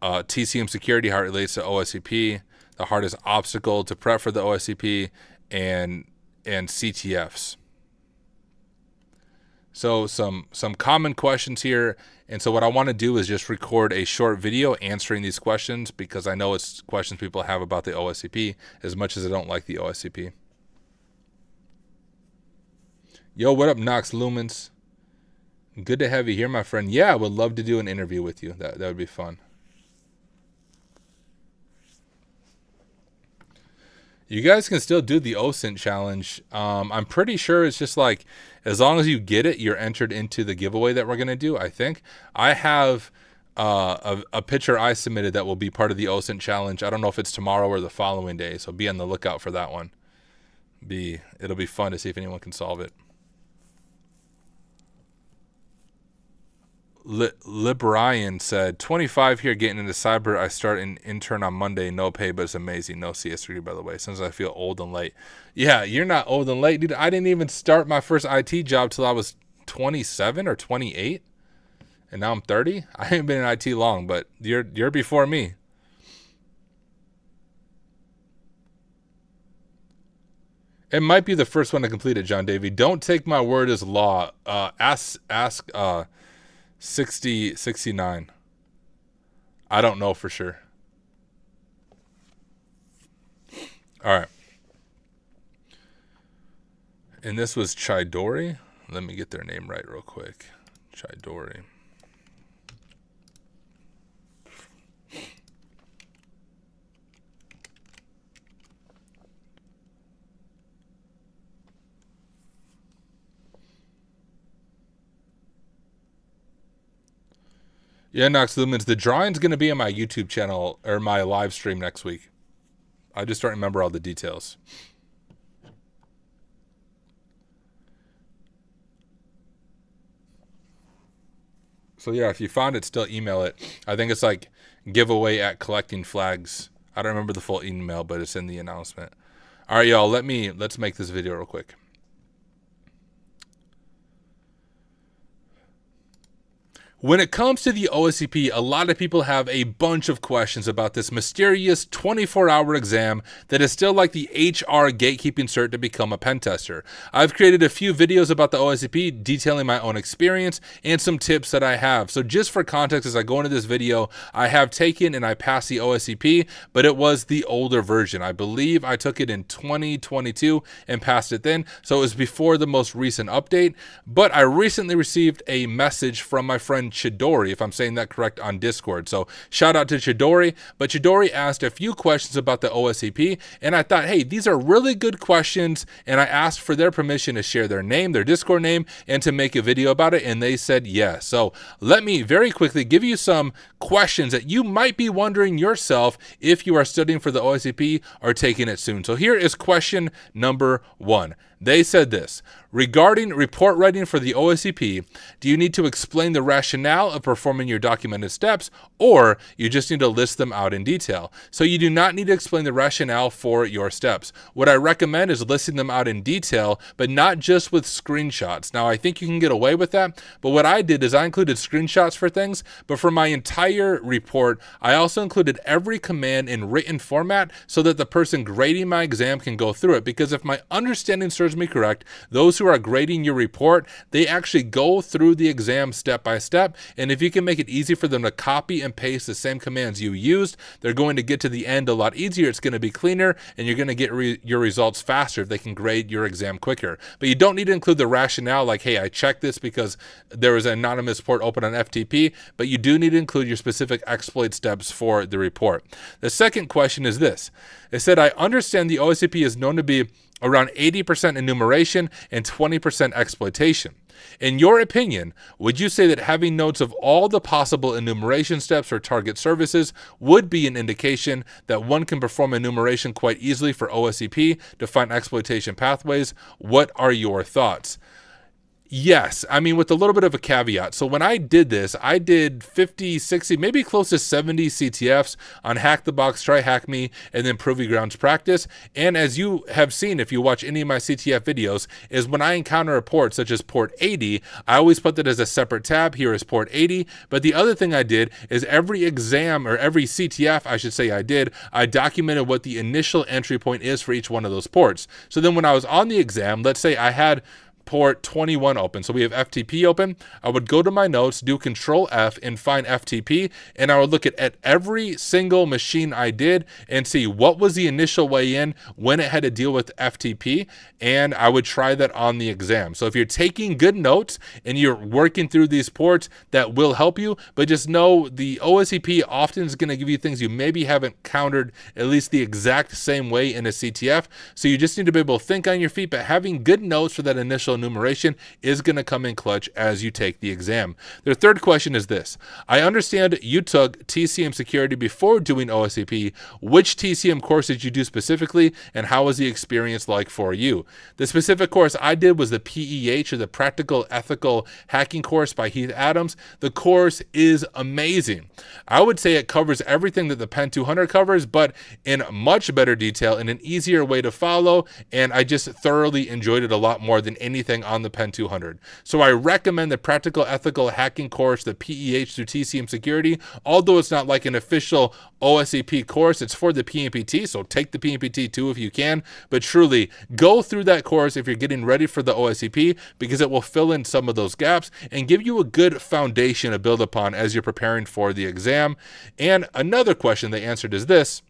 TCM security, how it relates to OSCP, the hardest obstacle to prep for the OSCP, and CTFs. So some common questions here, and so what I want to do is just record a short video answering these questions because I know it's questions people have about the OSCP as much as I don't like the OSCP. Yo, what up, Nox Lumens? Good to have you here, my friend. Yeah, I would love to do an interview with you. That would be fun. You guys can still do the OSINT challenge. I'm pretty sure it's just like, as long as you get it, you're entered into the giveaway that we're going to do, I think. I have a picture I submitted that will be part of the OSINT challenge. I don't know if it's tomorrow or the following day, so be on the lookout for that one. It'll be fun to see if anyone can solve it. Librian said, 25 here, getting into cyber. I start an intern on Monday. No pay, but it's amazing. No CS degree, by the way. Since I feel old and late. Yeah, you're not old and late, dude. I didn't even start my first IT job till I was 27 or 28. And now I'm 30. I haven't been in IT long, but you're before me. It might be the first one to complete it, John Davey. Don't take my word as law. Ask 69. I don't know for sure. All right. And this was Chidori. Let me get their name right real quick. Chidori. Yeah, Nox Lumens, the drawing's going to be on my YouTube channel or my live stream next week. I just don't remember all the details. So yeah, if you found it, still email it. I think it's like giveaway at collecting flags. I don't remember the full email, but it's in the announcement. All right, y'all, let's make this video real quick. When it comes to the OSCP, a lot of people have a bunch of questions about this mysterious 24-hour exam that is still like the HR gatekeeping cert to become a pen tester. I've created a few videos about the OSCP detailing my own experience and some tips that I have. So just for context, as I go into this video, I have taken and I passed the OSCP, but it was the older version. I believe I took it in 2022 and passed it then. So it was before the most recent update, but I recently received a message from my friend Chidori, if I'm saying that correct, on Discord. So shout out to Chidori. But Chidori asked a few questions about the OSCP, and I thought, hey, these are really good questions, and I asked for their permission to share their name, their Discord name, and to make a video about it, and they said yes. So let me very quickly give you some questions that you might be wondering yourself if you are studying for the OSCP or taking it soon. So here is question number 1. They said this: regarding report writing for the OSCP, do you need to explain the rationale of performing your documented steps, or you just need to list them out in detail? So you do not need to explain the rationale for your steps. What I recommend is listing them out in detail, but not just with screenshots. Now, I think you can get away with that, but what I did is I included screenshots for things, but for my entire report, I also included every command in written format so that the person grading my exam can go through it, because if my understanding serves me correct, those who are grading your report, they actually go through the exam step by step. And if you can make it easy for them to copy and paste the same commands you used, they're going to get to the end a lot easier. It's going to be cleaner, and you're going to get your results faster if they can grade your exam quicker. But you don't need to include the rationale like, hey, I checked this because there was an anonymous port open on FTP, but you do need to include your specific exploit steps for the report. The second question is this. It said, I understand the OSCP is known to be around 80% enumeration and 20% exploitation. In your opinion, would you say that having notes of all the possible enumeration steps for target services would be an indication that one can perform enumeration quite easily for OSCP to find exploitation pathways? What are your thoughts? Yes, I mean, with a little bit of a caveat. So when I did this, I did 50, 60, maybe close to 70 CTFs on Hack the Box, Try Hack Me, and then Proving Grounds practice. And as you have seen, if you watch any of my CTF videos, is when I encounter a port such as port 80, I always put that as a separate tab. Here is port 80. But the other thing I did is every exam, or every CTF, I should say I documented what the initial entry point is for each one of those ports. So then when I was on the exam, let's say I had port 21 open. So we have FTP open. I would go to my notes, do Control F and find FTP. And I would look at every single machine I did and see what was the initial way in when it had to deal with FTP. And I would try that on the exam. So if you're taking good notes and you're working through these ports, that will help you. But just know the OSCP often is going to give you things you maybe haven't countered at least the exact same way in a CTF. So you just need to be able to think on your feet, but having good notes for that initial enumeration is going to come in clutch as you take the exam. Their third question is this. I understand you took TCM security before doing OSCP. Which TCM course did you do specifically, and how was the experience like for you? The specific course I did was the PEH, or the Practical Ethical Hacking course by Heath Adams. The course is amazing. I would say it covers everything that the Pen 200 covers, but in much better detail, in an easier way to follow, and I just thoroughly enjoyed it a lot more than anything on the Pen 200. So I recommend the Practical Ethical Hacking course, the PEH through TCM Security. Although it's not like an official OSCP course, it's for the PMPT, so take the PMPT too if you can. But truly, go through that course if you're getting ready for the OSCP, because it will fill in some of those gaps and give you a good foundation to build upon as you're preparing for the exam. And another question they answered is this.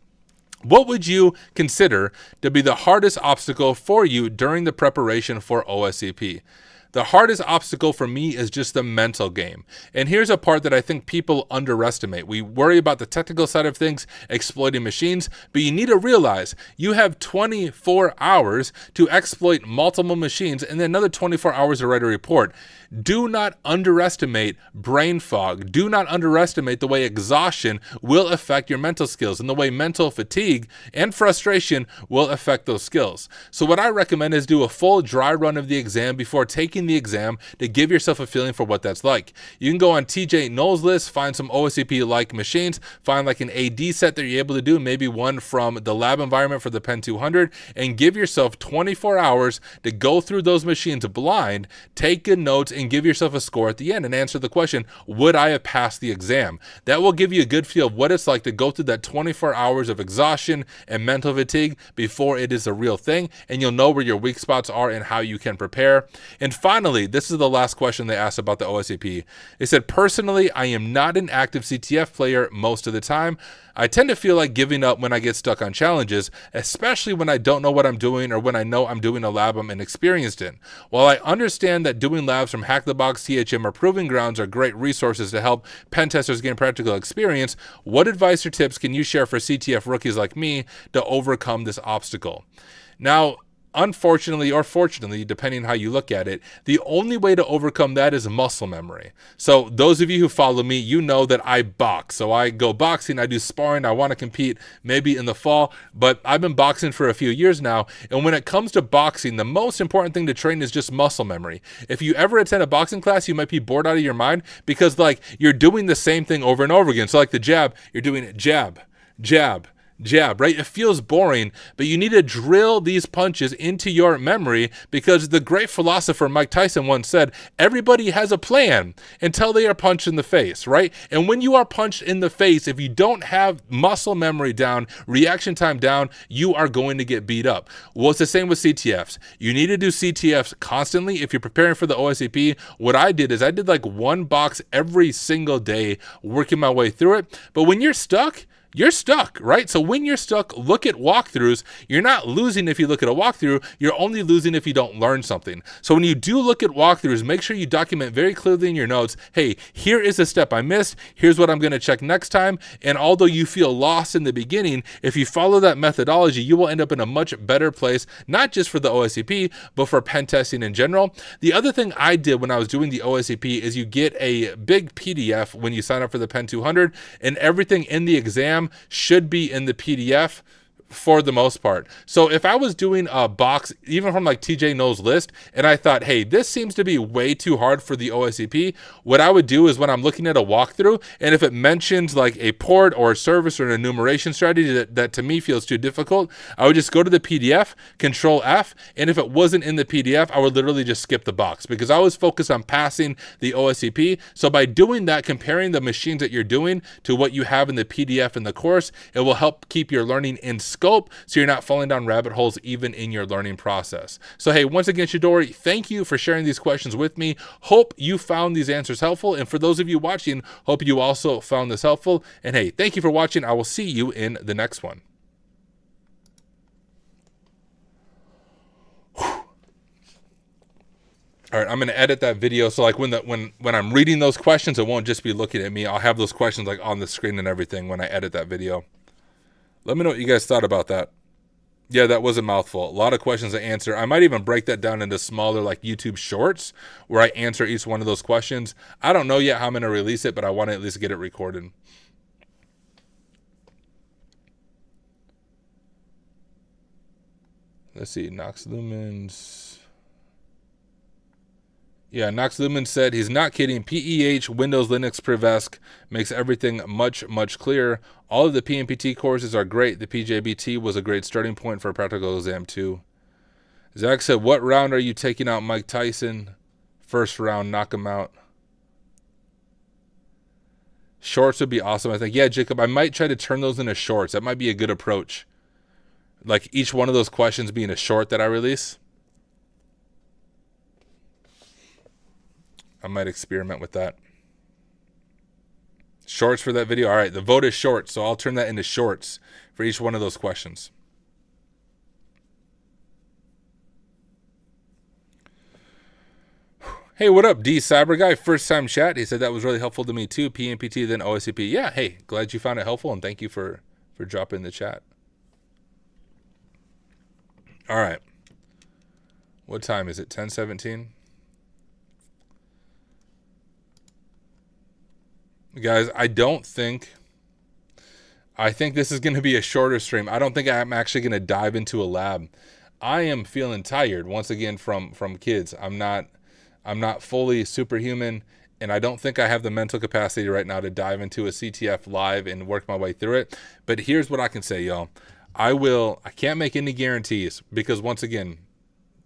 What would you consider to be the hardest obstacle for you during the preparation for OSCP? The hardest obstacle for me is just the mental game. And here's a part that I think people underestimate. We worry about the technical side of things, exploiting machines, but you need to realize you have 24 hours to exploit multiple machines and then another 24 hours to write a report. Do not underestimate brain fog. Do not underestimate the way exhaustion will affect your mental skills and the way mental fatigue and frustration will affect those skills. So what I recommend is do a full dry run of the exam before taking the exam to give yourself a feeling for what that's like. You can go on TJ Knowles' list, find some OSCP-like machines, find like an AD set that you're able to do, maybe one from the lab environment for the Pen 200, and give yourself 24 hours to go through those machines blind, take good notes, and give yourself a score at the end and answer the question, would I have passed the exam? That will give you a good feel of what it's like to go through that 24 hours of exhaustion and mental fatigue before it is a real thing, and you'll know where your weak spots are and how you can prepare. And finally, this is the last question they asked about the OSCP. They said, personally, I am not an active CTF player most of the time. I tend to feel like giving up when I get stuck on challenges, especially when I don't know what I'm doing or when I know I'm doing a lab I'm inexperienced in. While I understand that doing labs from Hack the Box, THM, or Proving Grounds are great resources to help pen testers gain practical experience, what advice or tips can you share for CTF rookies like me to overcome this obstacle? Now, unfortunately or fortunately, depending how you look at it, the only way to overcome that is muscle memory. So those of you who follow me, you know that I box. So I go boxing, I do sparring, I want to compete maybe in the fall, but I've been boxing for a few years now. And when it comes to boxing, the most important thing to train is just muscle memory. If you ever attend a boxing class, you might be bored out of your mind because like you're doing the same thing over and over again. So like the jab, you're doing it jab, jab, jab, right? It feels boring, but you need to drill these punches into your memory, because the great philosopher Mike Tyson once said, everybody has a plan until they are punched in the face, right? And when you are punched in the face, if you don't have muscle memory down, reaction time down, you are going to get beat up. Well, it's the same with CTFs. You need to do CTFs constantly. If you're preparing for the OSCP, what I did is I did like one box every single day, working my way through it. But when you're stuck, right? So when you're stuck, look at walkthroughs. You're not losing if you look at a walkthrough. You're only losing if you don't learn something. So when you do look at walkthroughs, make sure you document very clearly in your notes, hey, here is a step I missed. Here's what I'm going to check next time. And although you feel lost in the beginning, if you follow that methodology, you will end up in a much better place, not just for the OSCP, but for pen testing in general. The other thing I did when I was doing the OSCP is you get a big PDF when you sign up for the Pen 200, and everything in the exam should be in the PDF for the most part. So if I was doing a box, even from like TJ Knows list, and I thought, hey, this seems to be way too hard for the OSCP, what I would do is when I'm looking at a walkthrough, and if it mentions like a port or a service or an enumeration strategy that to me feels too difficult, I would just go to the PDF, Control F, and if it wasn't in the PDF, I would literally just skip the box, because I was focused on passing the OSCP. So by doing that, comparing the machines that you're doing to what you have in the PDF in the course, it will help keep your learning in scope, so you're not falling down rabbit holes even in your learning process. So hey, once again, Shidori, thank you for sharing these questions with me. Hope you found these answers helpful, and for those of you watching, hope you also found this helpful. And hey, thank you for watching. I will see you in the next one. All right, I'm going to edit that video, so like when I'm reading those questions, it won't just be looking at me. I'll have those questions like on the screen and everything when I edit that video. Let me know what you guys thought about that. Yeah, that was a mouthful. A lot of questions to answer. I might even break that down into smaller like YouTube shorts where I answer each one of those questions. I don't know yet how I'm going to release it, but I want to at least get it recorded. Let's see, Nox Lumens. Yeah, Nox Lumen said he's not kidding. PEH, Windows, Linux, Privesc makes everything much, much clearer. All of the PMPT courses are great. The PJBT was a great starting point for a practical exam too. Zach said, what round are you taking out Mike Tyson? First round, knock him out. Shorts would be awesome, I think. Yeah, Jacob, I might try to turn those into shorts. That might be a good approach. Like each one of those questions being a short that I release. I might experiment with that. Shorts for that video. All right, the vote is shorts, so I'll turn that into shorts for each one of those questions. Hey, what up, D Cyber Guy? First time chat. He said that was really helpful to me too. PMPT, then OSCP. Yeah, hey, glad you found it helpful, and thank you for dropping in the chat. All right. What time is it? 10:17? Guys, I think this is going to be a shorter stream. I don't think I'm actually going to dive into a lab. I am feeling tired once again from kids. I'm not fully superhuman, and I don't think I have the mental capacity right now to dive into a CTF live and work my way through it. But here's what I can say, y'all. I can't make any guarantees because once again,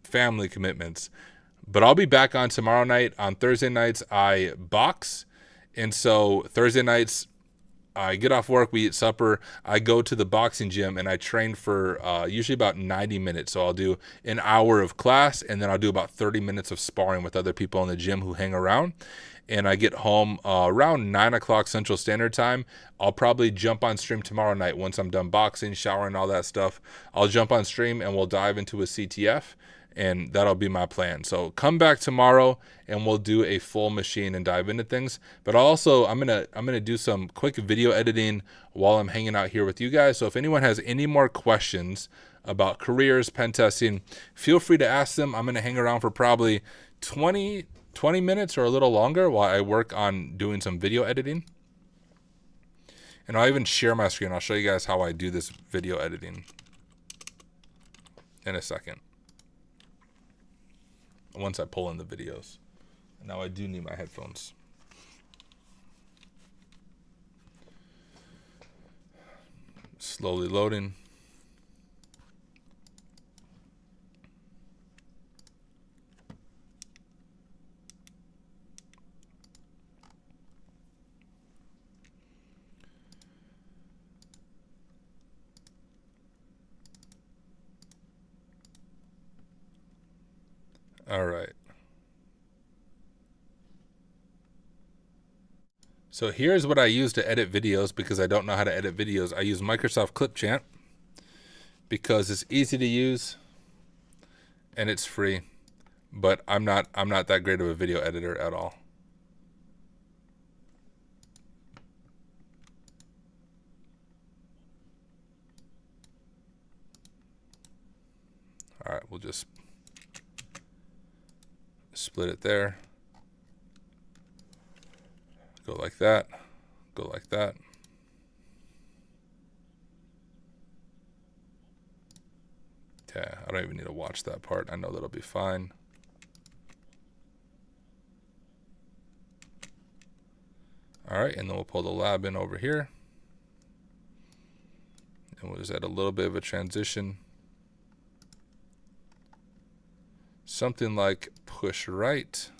family commitments. But I'll be back on tomorrow night. On Thursday nights, I box. And so Thursday nights, I get off work, we eat supper, I go to the boxing gym, and I train for usually about 90 minutes. So I'll do an hour of class, and then I'll do about 30 minutes of sparring with other people in the gym who hang around. And I get home around 9 o'clock Central Standard Time. I'll probably jump on stream tomorrow night once I'm done boxing, showering, all that stuff. I'll jump on stream, and we'll dive into a CTF. And that'll be my plan. So come back tomorrow and we'll do a full machine and dive into things. But also I'm gonna do some quick video editing while I'm hanging out here with you guys. So if anyone has any more questions about careers, pen testing, feel free to ask them. I'm gonna hang around for probably 20 minutes or a little longer while I work on doing some video editing. And I'll even share my screen. I'll show you guys how I do this video editing in a second. Once I pull in the videos. Now I do need my Slowly loading. All right. So here's what I use to edit videos because I don't know how to edit videos. I use Microsoft Clipchamp because it's easy to use and it's free. But I'm not that great of a video editor at all. All right, we'll just split it there. Go like that. Go like that. Yeah, I don't even need to watch that part. I know that'll be fine. All right, and then we'll pull the lab in over here. And we'll just add a little bit of a transition. Something like push right.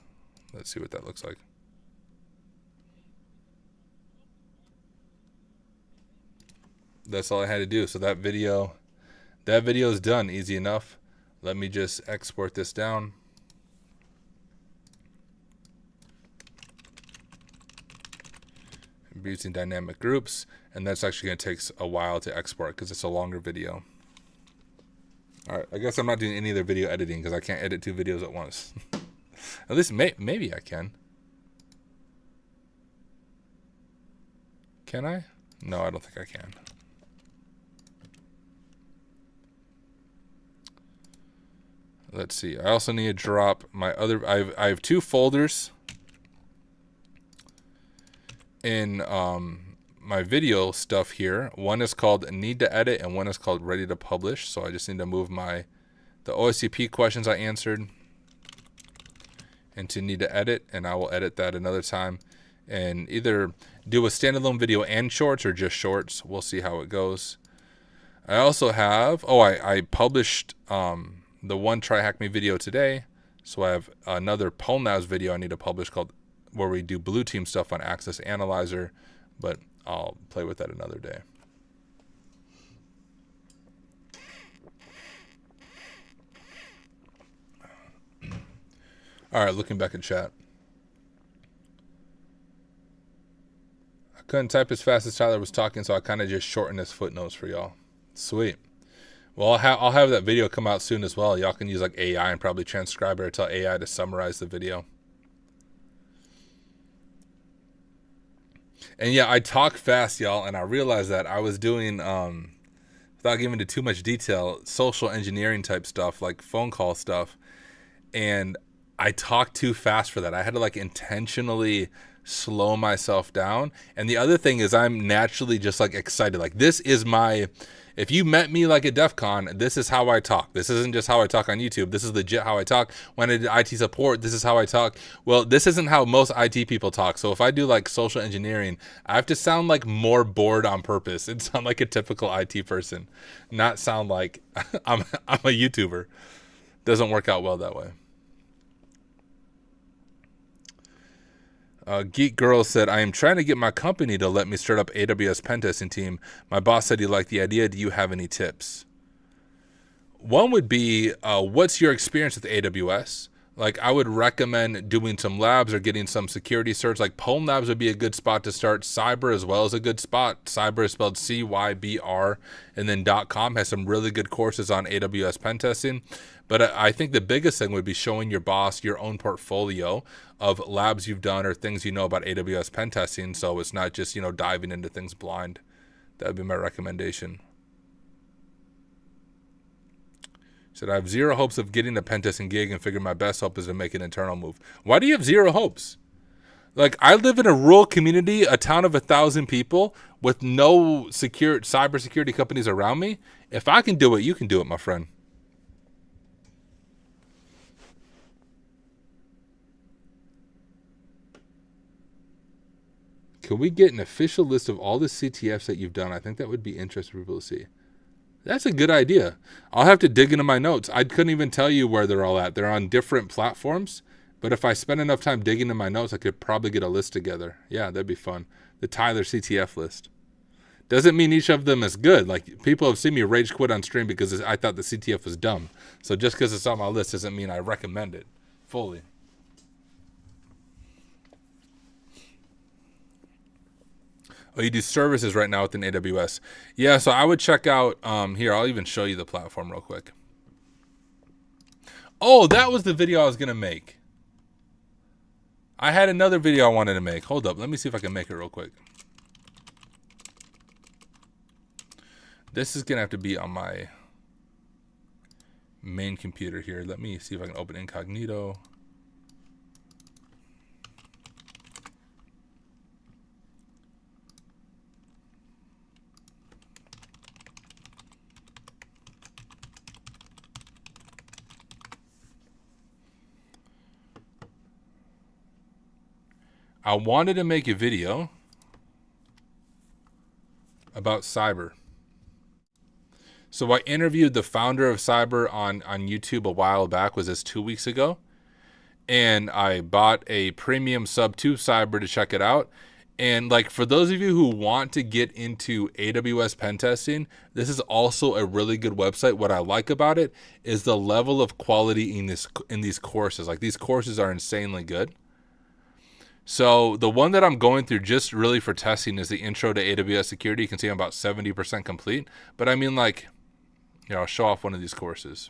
Let's see what that looks like. That's all I had to do. So that video is done. Easy enough. Let me just export this down. I'm using dynamic groups, and that's actually going to take a while to export because it's a longer video. All right, I guess I'm not doing any other video editing because I can't edit 2 videos at once. At least maybe I can. Can I? No, I don't think I can. Let's see. I also need to drop my other. I have 2 folders in my video stuff here. One is called Need to Edit, and one is called Ready to Publish. So I just need to move the OSCP questions I answered into Need to Edit, and I will edit that another time and either do a standalone video and shorts or just shorts. We'll see how it goes. I also have. I published the one Try Hack Me video today. So I have another Pone Labs video I need to publish called where we do blue team stuff on Access Analyzer, but I'll play with that another day. All right, looking back at chat. I couldn't type as fast as Tyler was talking, so I kind of just shortened his footnotes for y'all. Sweet. Well, I'll have that video come out soon as well. Y'all can use like AI and probably transcribe it or tell AI to summarize the video. And yeah, I talk fast, y'all, and I realized that I was doing, without giving into too much detail, social engineering type stuff, like phone call stuff. And I talked too fast for that. I had to like intentionally slow myself down. And the other thing is I'm naturally just like excited. Like this is if you met me like at DEF CON, this is how I talk. This isn't just how I talk on YouTube. This is legit how I talk. When I did IT support, this is how I talk. Well, this isn't how most IT people talk. So if I do like social engineering, I have to sound like more bored on purpose and sound like a typical IT person, not sound like I'm a YouTuber. Doesn't work out well that way. Geek Girl said, I am trying to get my company to let me start up AWS pen testing team. My boss said he liked the idea. Do you have any tips? One would be, what's your experience with AWS? Like, I would recommend doing some labs or getting some security certs. Like, Pone Labs would be a good spot to start. Cyber as well is a good spot. Cyber is spelled CYBR. And then .com has some really good courses on AWS pen testing. But I think the biggest thing would be showing your boss your own portfolio of labs you've done or things you know about AWS pen testing. So it's not just, diving into things blind. That would be my recommendation. Said, I have zero hopes of getting a pen testing gig and figure my best hope is to make an internal move. Why do you have zero hopes? Like, I live in a rural community, a town of 1,000 people with no cybersecurity companies around me. If I can do it, you can do it, my friend. Could we get an official list of all the CTFs that you've done? I think that would be interesting for people to see. That's a good idea. I'll have to dig into my notes. I couldn't even tell you where they're all at. They're on different platforms. But if I spend enough time digging into my notes, I could probably get a list together. Yeah, that'd be fun. The Tyler CTF list. Doesn't mean each of them is good. Like, people have seen me rage quit on stream because I thought the CTF was dumb. So just because it's on my list doesn't mean I recommend it fully. Oh, you do services right now within AWS. Yeah, so I would check out, here, I'll even show you the platform real quick. Oh, that was the video I was going to make. I had another video I wanted to make. Hold up, let me see if I can make it real quick. This is going to have to be on my main computer here. Let me see if I can open incognito. I wanted to make a video about Cyber. So I interviewed the founder of Cyber on YouTube a while back. Was this 2 weeks ago? And I bought a premium sub to Cyber to check it out. And like, for those of you who want to get into AWS pen testing, this is also a really good website. What I like about it is the level of quality in these courses. Like, these courses are insanely good. So the one that I'm going through just really for testing is the Intro to AWS Security. You can see I'm about 70% complete. But I mean, like, you know, I'll show off one of these courses.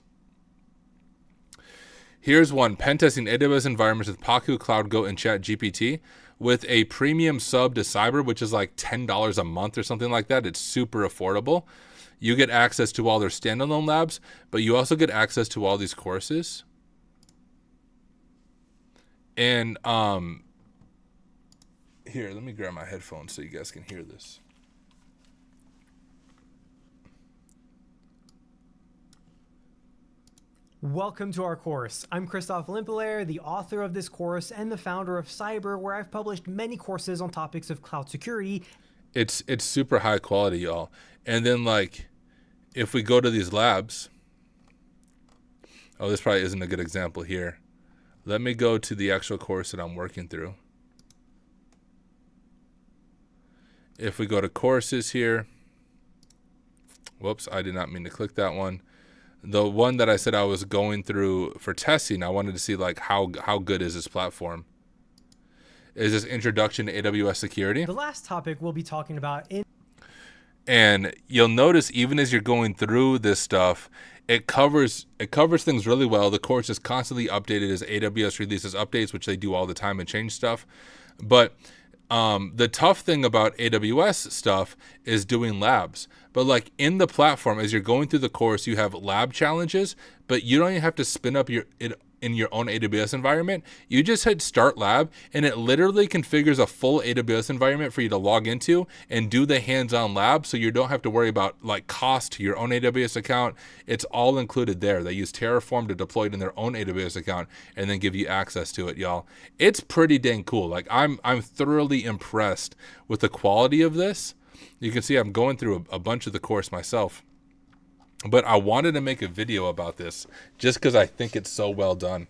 Here's one, pen testing AWS environments with Paku, Cloud Go, and ChatGPT with a premium sub to Cyber, which is like $10 a month or something like that. It's super affordable. You get access to all their standalone labs, but you also get access to all these courses. And here, let me grab my headphones so you guys can hear this. Welcome to our course. I'm Christoph Limpelaer, the author of this course and the founder of Cyber, where I've published many courses on topics of cloud security. It's super high quality, y'all. And then, like, if we go to these labs, oh, this probably isn't a good example here. Let me go to the actual course that I'm working through. If we go to courses here, whoops, I did not mean to click that one. The one that I said I was going through for testing, I wanted to see like how good is this platform. Is this Introduction to AWS Security? The last topic we'll be talking about and you'll notice even as you're going through this stuff, it covers things really well. The course is constantly updated as AWS releases updates, which they do all the time and change stuff. But the tough thing about AWS stuff is doing labs. But like in the platform, as you're going through the course, you have lab challenges, but you don't even have to spin up in your own AWS environment. You just hit start lab and it literally configures a full AWS environment for you to log into and do the hands-on lab, so you don't have to worry about like cost to your own AWS account. It's all included there. They use Terraform to deploy it in their own AWS account and then give you access to it, y'all. It's pretty dang cool. Like I'm thoroughly impressed with the quality of this. You can see I'm going through a bunch of the course myself. But I wanted to make a video about this just because I think it's so well done.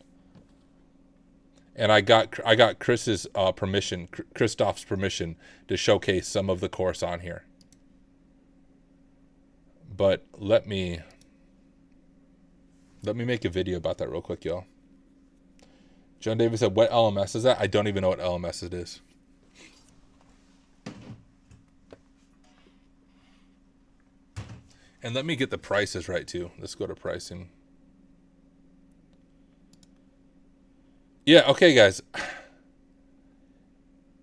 And I got Chris's permission, Christoph's permission to showcase some of the course on here. But let me make a video about that real quick, y'all. John Davis said, what LMS is that? I don't even know what LMS it is. And let me get the prices right too. Let's go to pricing. Yeah, okay guys.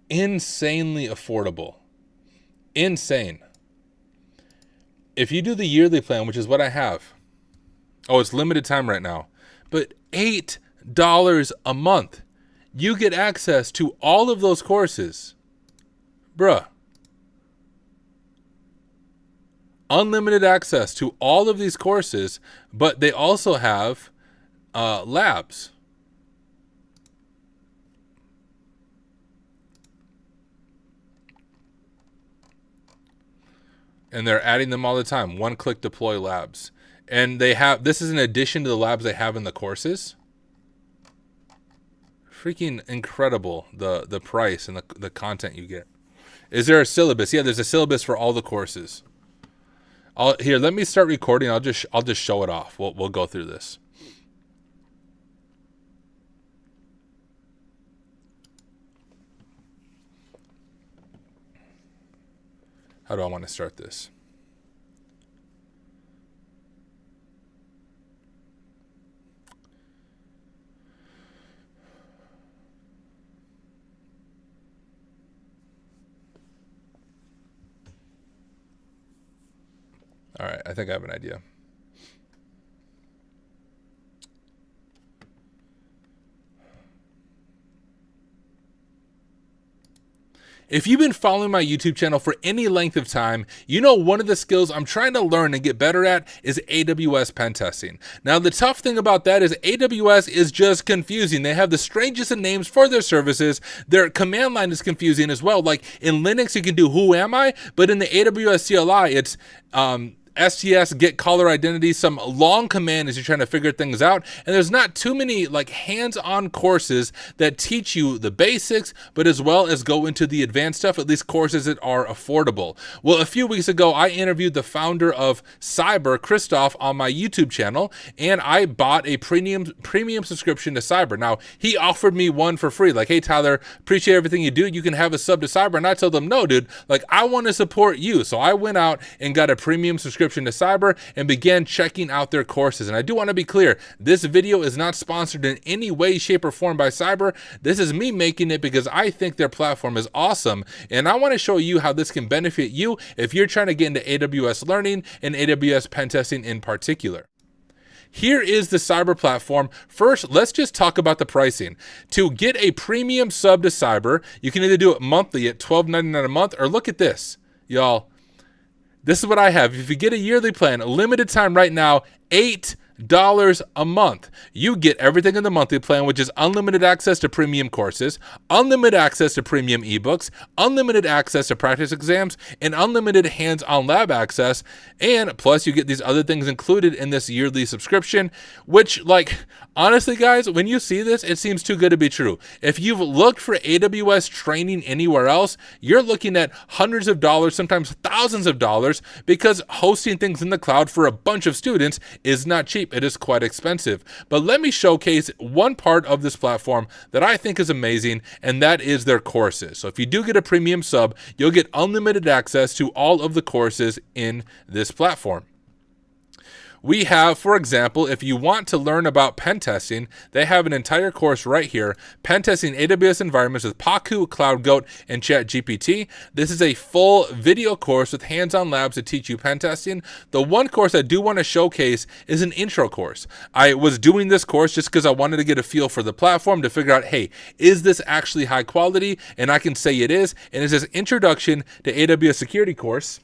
Insanely affordable. Insane. If you do the yearly plan, which is what I have. Oh, it's limited time right now. But $8 a month. You get access to all of those courses. Bruh. Unlimited access to all of these courses, but they also have labs. And they're adding them all the time. One-click deploy labs. And they have, this is in addition to the labs they have in the courses. Freaking incredible, the price and the content you get. Is there a syllabus? Yeah, there's a syllabus for all the courses. Here, let me start recording. I'll just show it off. We'll go through this. How do I want to start this? All right, I think I have an idea. If you've been following my YouTube channel for any length of time, you know one of the skills I'm trying to learn and get better at is AWS pen testing. Now, the tough thing about that is AWS is just confusing. They have the strangest of names for their services. Their command line is confusing as well. Like in Linux, you can do who am I, but in the AWS CLI, it's STS, get caller identity, some long command as you're trying to figure things out. And there's not too many like hands-on courses that teach you the basics, but as well as go into the advanced stuff, at least courses that are affordable. Well, a few weeks ago, I interviewed the founder of Cyber, Christoph, on my YouTube channel, and I bought a premium subscription to Cyber. Now, he offered me one for free. Like, hey, Tyler, appreciate everything you do. You can have a sub to Cyber. And I told him, no, dude, like, I want to support you. So I went out and got a premium subscription to Cyber and began checking out their courses. And I do want to be clear, this video is not sponsored in any way, shape, or form by Cyber. This is me making it because I think their platform is awesome. And I want to show you how this can benefit you if you're trying to get into AWS learning and AWS pen testing in particular. Here is the Cyber platform. First, let's just talk about the pricing. To get a premium sub to Cyber, you can either do it monthly at $12.99 a month, or look at this, y'all. This is what I have. If you get a yearly plan, a limited time right now, $8 a month. You get everything in the monthly plan, which is unlimited access to premium courses, unlimited access to premium ebooks, unlimited access to practice exams, and unlimited hands-on lab access. And plus you get these other things included in this yearly subscription, which, like, honestly, guys, when you see this, it seems too good to be true. If you've looked for AWS training anywhere else, you're looking at hundreds of dollars, sometimes thousands of dollars, because hosting things in the cloud for a bunch of students is not cheap. It is quite expensive. But let me showcase one part of this platform that I think is amazing, and that is their courses. So if you do get a premium sub, you'll get unlimited access to all of the courses in this platform. We have, for example, if you want to learn about pen testing, they have an entire course right here, pen testing AWS environments with Paku, CloudGoat, and ChatGPT. This is a full video course with hands-on labs to teach you pen testing. The one course I do want to showcase is an intro course. I was doing this course just because I wanted to get a feel for the platform to figure out, hey, is this actually high quality? And I can say it is. And it's this Introduction to AWS Security course.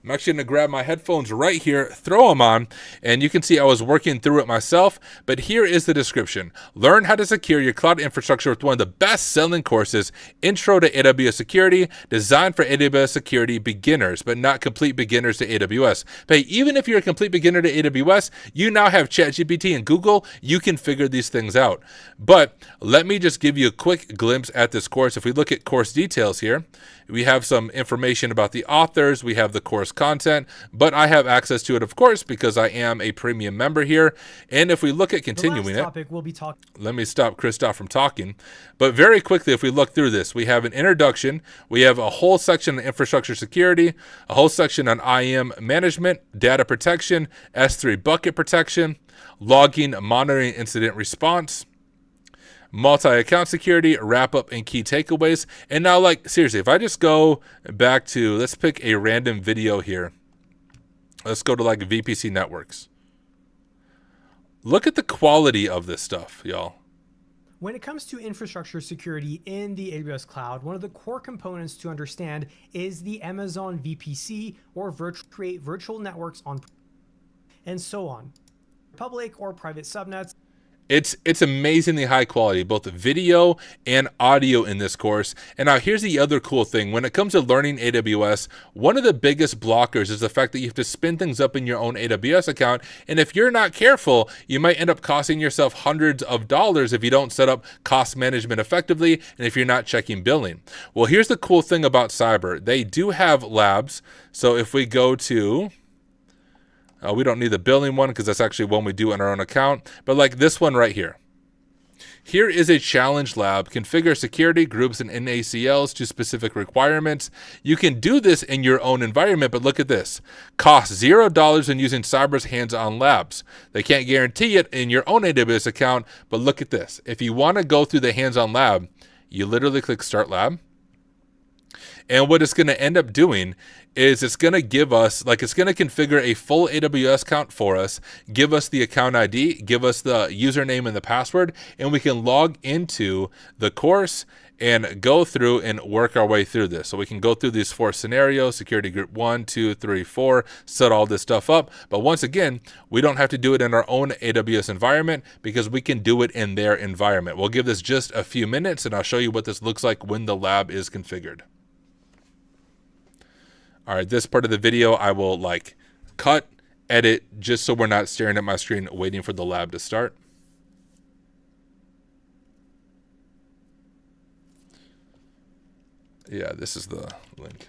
I'm actually going to grab my headphones right here, throw them on, and you can see I was working through it myself, but here is the description. Learn how to secure your cloud infrastructure with one of the best-selling courses, Intro to AWS Security, designed for AWS Security beginners, but not complete beginners to AWS. But even if you're a complete beginner to AWS, you now have ChatGPT and Google, you can figure these things out. But let me just give you a quick glimpse at this course. If we look at course details here, we have some information about the authors, we have the course content, but I have access to it, of course, because I am a premium member here. And if we look at continuing it, topic we'll be talking. Let me stop Christoph from talking. But very quickly, if we look through this, we have an introduction, we have a whole section on infrastructure security, a whole section on IAM management, data protection, S3 bucket protection, logging, monitoring, incident response, multi-account security, wrap up, and key takeaways. And now, like, seriously, if I just go back to, let's pick a random video here. Let's go to like VPC networks. Look at the quality of this stuff, y'all. When it comes to infrastructure security in the AWS cloud, one of the core components to understand is the Amazon VPC, or create virtual networks on, and so on, public or private subnets. It's amazingly high quality, both video and audio in this course. And now here's the other cool thing. When it comes to learning AWS, one of the biggest blockers is the fact that you have to spin things up in your own AWS account. And if you're not careful, you might end up costing yourself hundreds of dollars if you don't set up cost management effectively and if you're not checking billing. Well, here's the cool thing about Cyber. They do have labs. So if we go to... we don't need the billing one because that's actually one we do in our own account. But like this one right here. Here is a challenge lab. Configure security groups and NACLs to specific requirements. You can do this in your own environment, but look at this. Cost $0 in using Cyber's hands-on labs. They can't guarantee it in your own AWS account, but look at this. If you want to go through the hands-on lab, you literally click Start Lab. And what it's going to end up doing is it's going to give us, like it's going to configure a full AWS account for us, give us the account ID, give us the username and the password, and we can log into the course and go through and work our way through this. So we can go through these 4 scenarios, security group 1, 2, 3, 4, set all this stuff up. But once again, we don't have to do it in our own AWS environment because we can do it in their environment. We'll give this just a few minutes and I'll show you what this looks like when the lab is configured. All right, this part of the video I will like cut, edit, just so we're not staring at my screen waiting for the lab to start. Yeah, this is the link.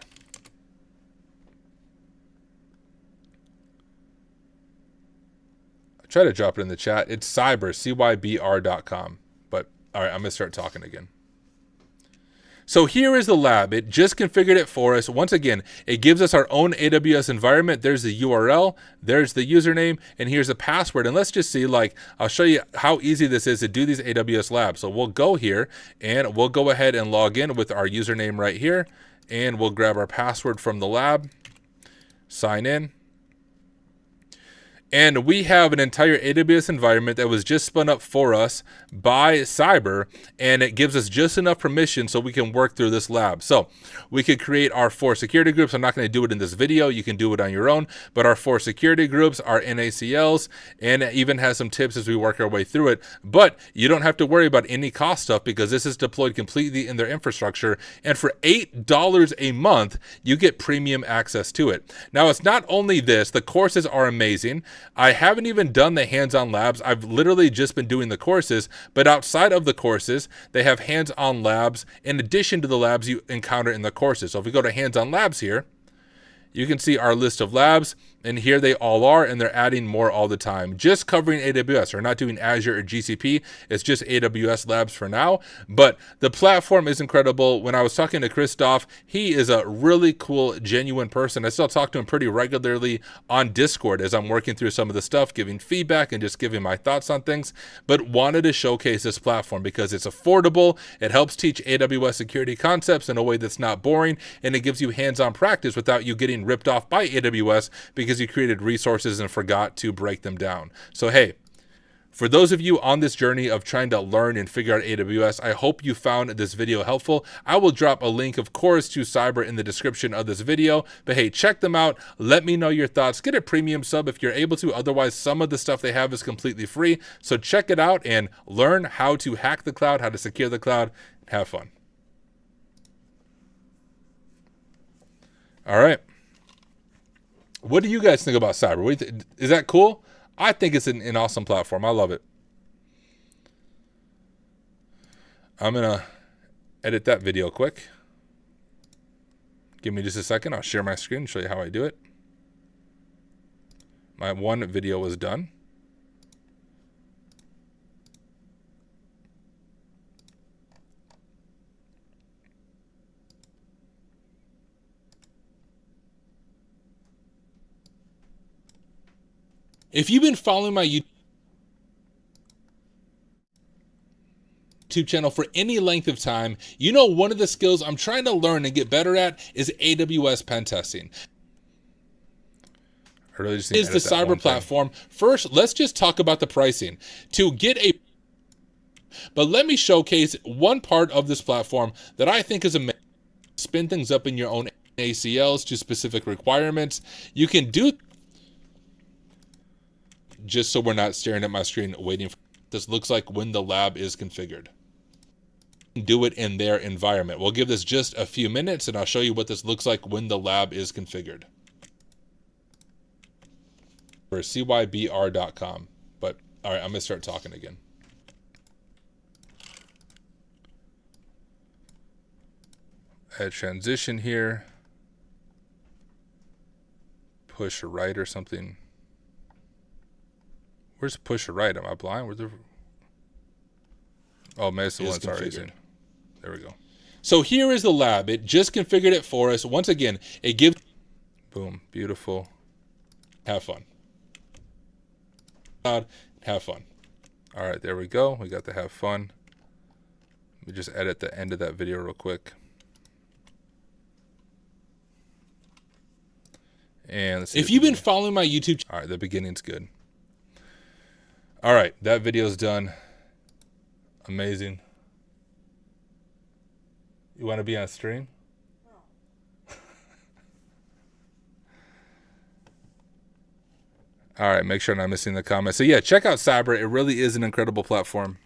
I try to drop it in the chat. It's cyber, cybr.com. But all right, I'm gonna start talking again. So here is the lab. It just configured it for us. Once again, it gives us our own AWS environment. There's the URL, there's the username, and here's the password. And let's just see, like, I'll show you how easy this is to do these AWS labs. So we'll go here and we'll go ahead and log in with our username right here. And we'll grab our password from the lab, sign in. And we have an entire AWS environment that was just spun up for us by Cyber, and it gives us just enough permission so we can work through this lab. So we could create our 4 security groups. I'm not going to do it in this video. You can do it on your own. But our 4 security groups, our NACLs, and it even has some tips as we work our way through it. But you don't have to worry about any cost stuff because this is deployed completely in their infrastructure. And for $8 a month, you get premium access to it. Now, it's not only this. The courses are amazing. I haven't even done the hands-on labs. I've literally just been doing the courses, but outside of the courses, they have hands-on labs in addition to the labs you encounter in the courses. So if we go to hands-on labs here, you can see our list of labs, and here they all are, and they're adding more all the time. Just covering AWS. We're not doing Azure or GCP. It's just AWS labs for now. But the platform is incredible. When I was talking to Christoph, he is a really cool, genuine person. I still talk to him pretty regularly on Discord as I'm working through some of the stuff, giving feedback and just giving my thoughts on things. But wanted to showcase this platform because it's affordable. It helps teach AWS security concepts in a way that's not boring, and it gives you hands-on practice without you getting ripped off by AWS because you created resources and forgot to break them down. So hey, for those of you on this journey of trying to learn and figure out AWS, I hope you found this video helpful. I will drop a link, of course, to Cyber in the description of this video. But hey, check them out. Let me know your thoughts. Get a premium sub if you're able to. Otherwise, some of the stuff they have is completely free. So check it out and learn how to hack the cloud, how to secure the cloud. Have fun. All right. What do you guys think about Cyber? Is that cool? I think it's an awesome platform. I love it. I'm going to edit that video quick. Give me just a second. I'll share my screen and show you how I do it. My one video was done. If you've been following my YouTube channel for any length of time, you know one of the skills I'm trying to learn and get better at is AWS pen testing. Is the Cyber platform. First, let's just talk about the pricing. But let me showcase one part of this platform that I think is amazing. Spin things up in your own ACLs to specific requirements. You can do, just so we're not staring at my screen waiting for this looks like when the lab is configured. Do it in their environment. We'll give this just a few minutes and I'll show you what this looks like when the lab is configured. For cybr.com. But all right, I'm gonna start talking again. Add transition here. Push right or something. Where's push right? Am I blind? Where's the... Oh, maybe it's the one that's already in. There we go. So here is the lab. It just configured it for us. Once again, it gives... Boom. Beautiful. Have fun. Have fun. All right, there we go. We got to have fun. Let me just edit the end of that video real quick. And let's see if you've been following my YouTube... All right, the beginning's good. All right, that video's done. Amazing. You want to be on stream? No. All right, make sure I'm not missing the comments. So yeah, check out Cyber. It really is an incredible platform.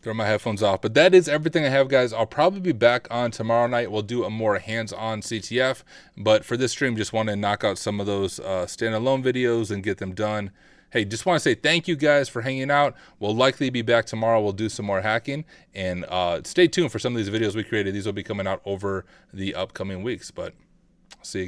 Throw my headphones off. But that is everything I have, guys. I'll probably be back on tomorrow night. We'll do a more hands-on CTF. But for this stream, just want to knock out some of those standalone videos and get them done. Hey, just want to say thank you guys for hanging out. We'll likely be back tomorrow. We'll do some more hacking. And stay tuned for some of these videos we created. These will be coming out over the upcoming weeks. But see you guys.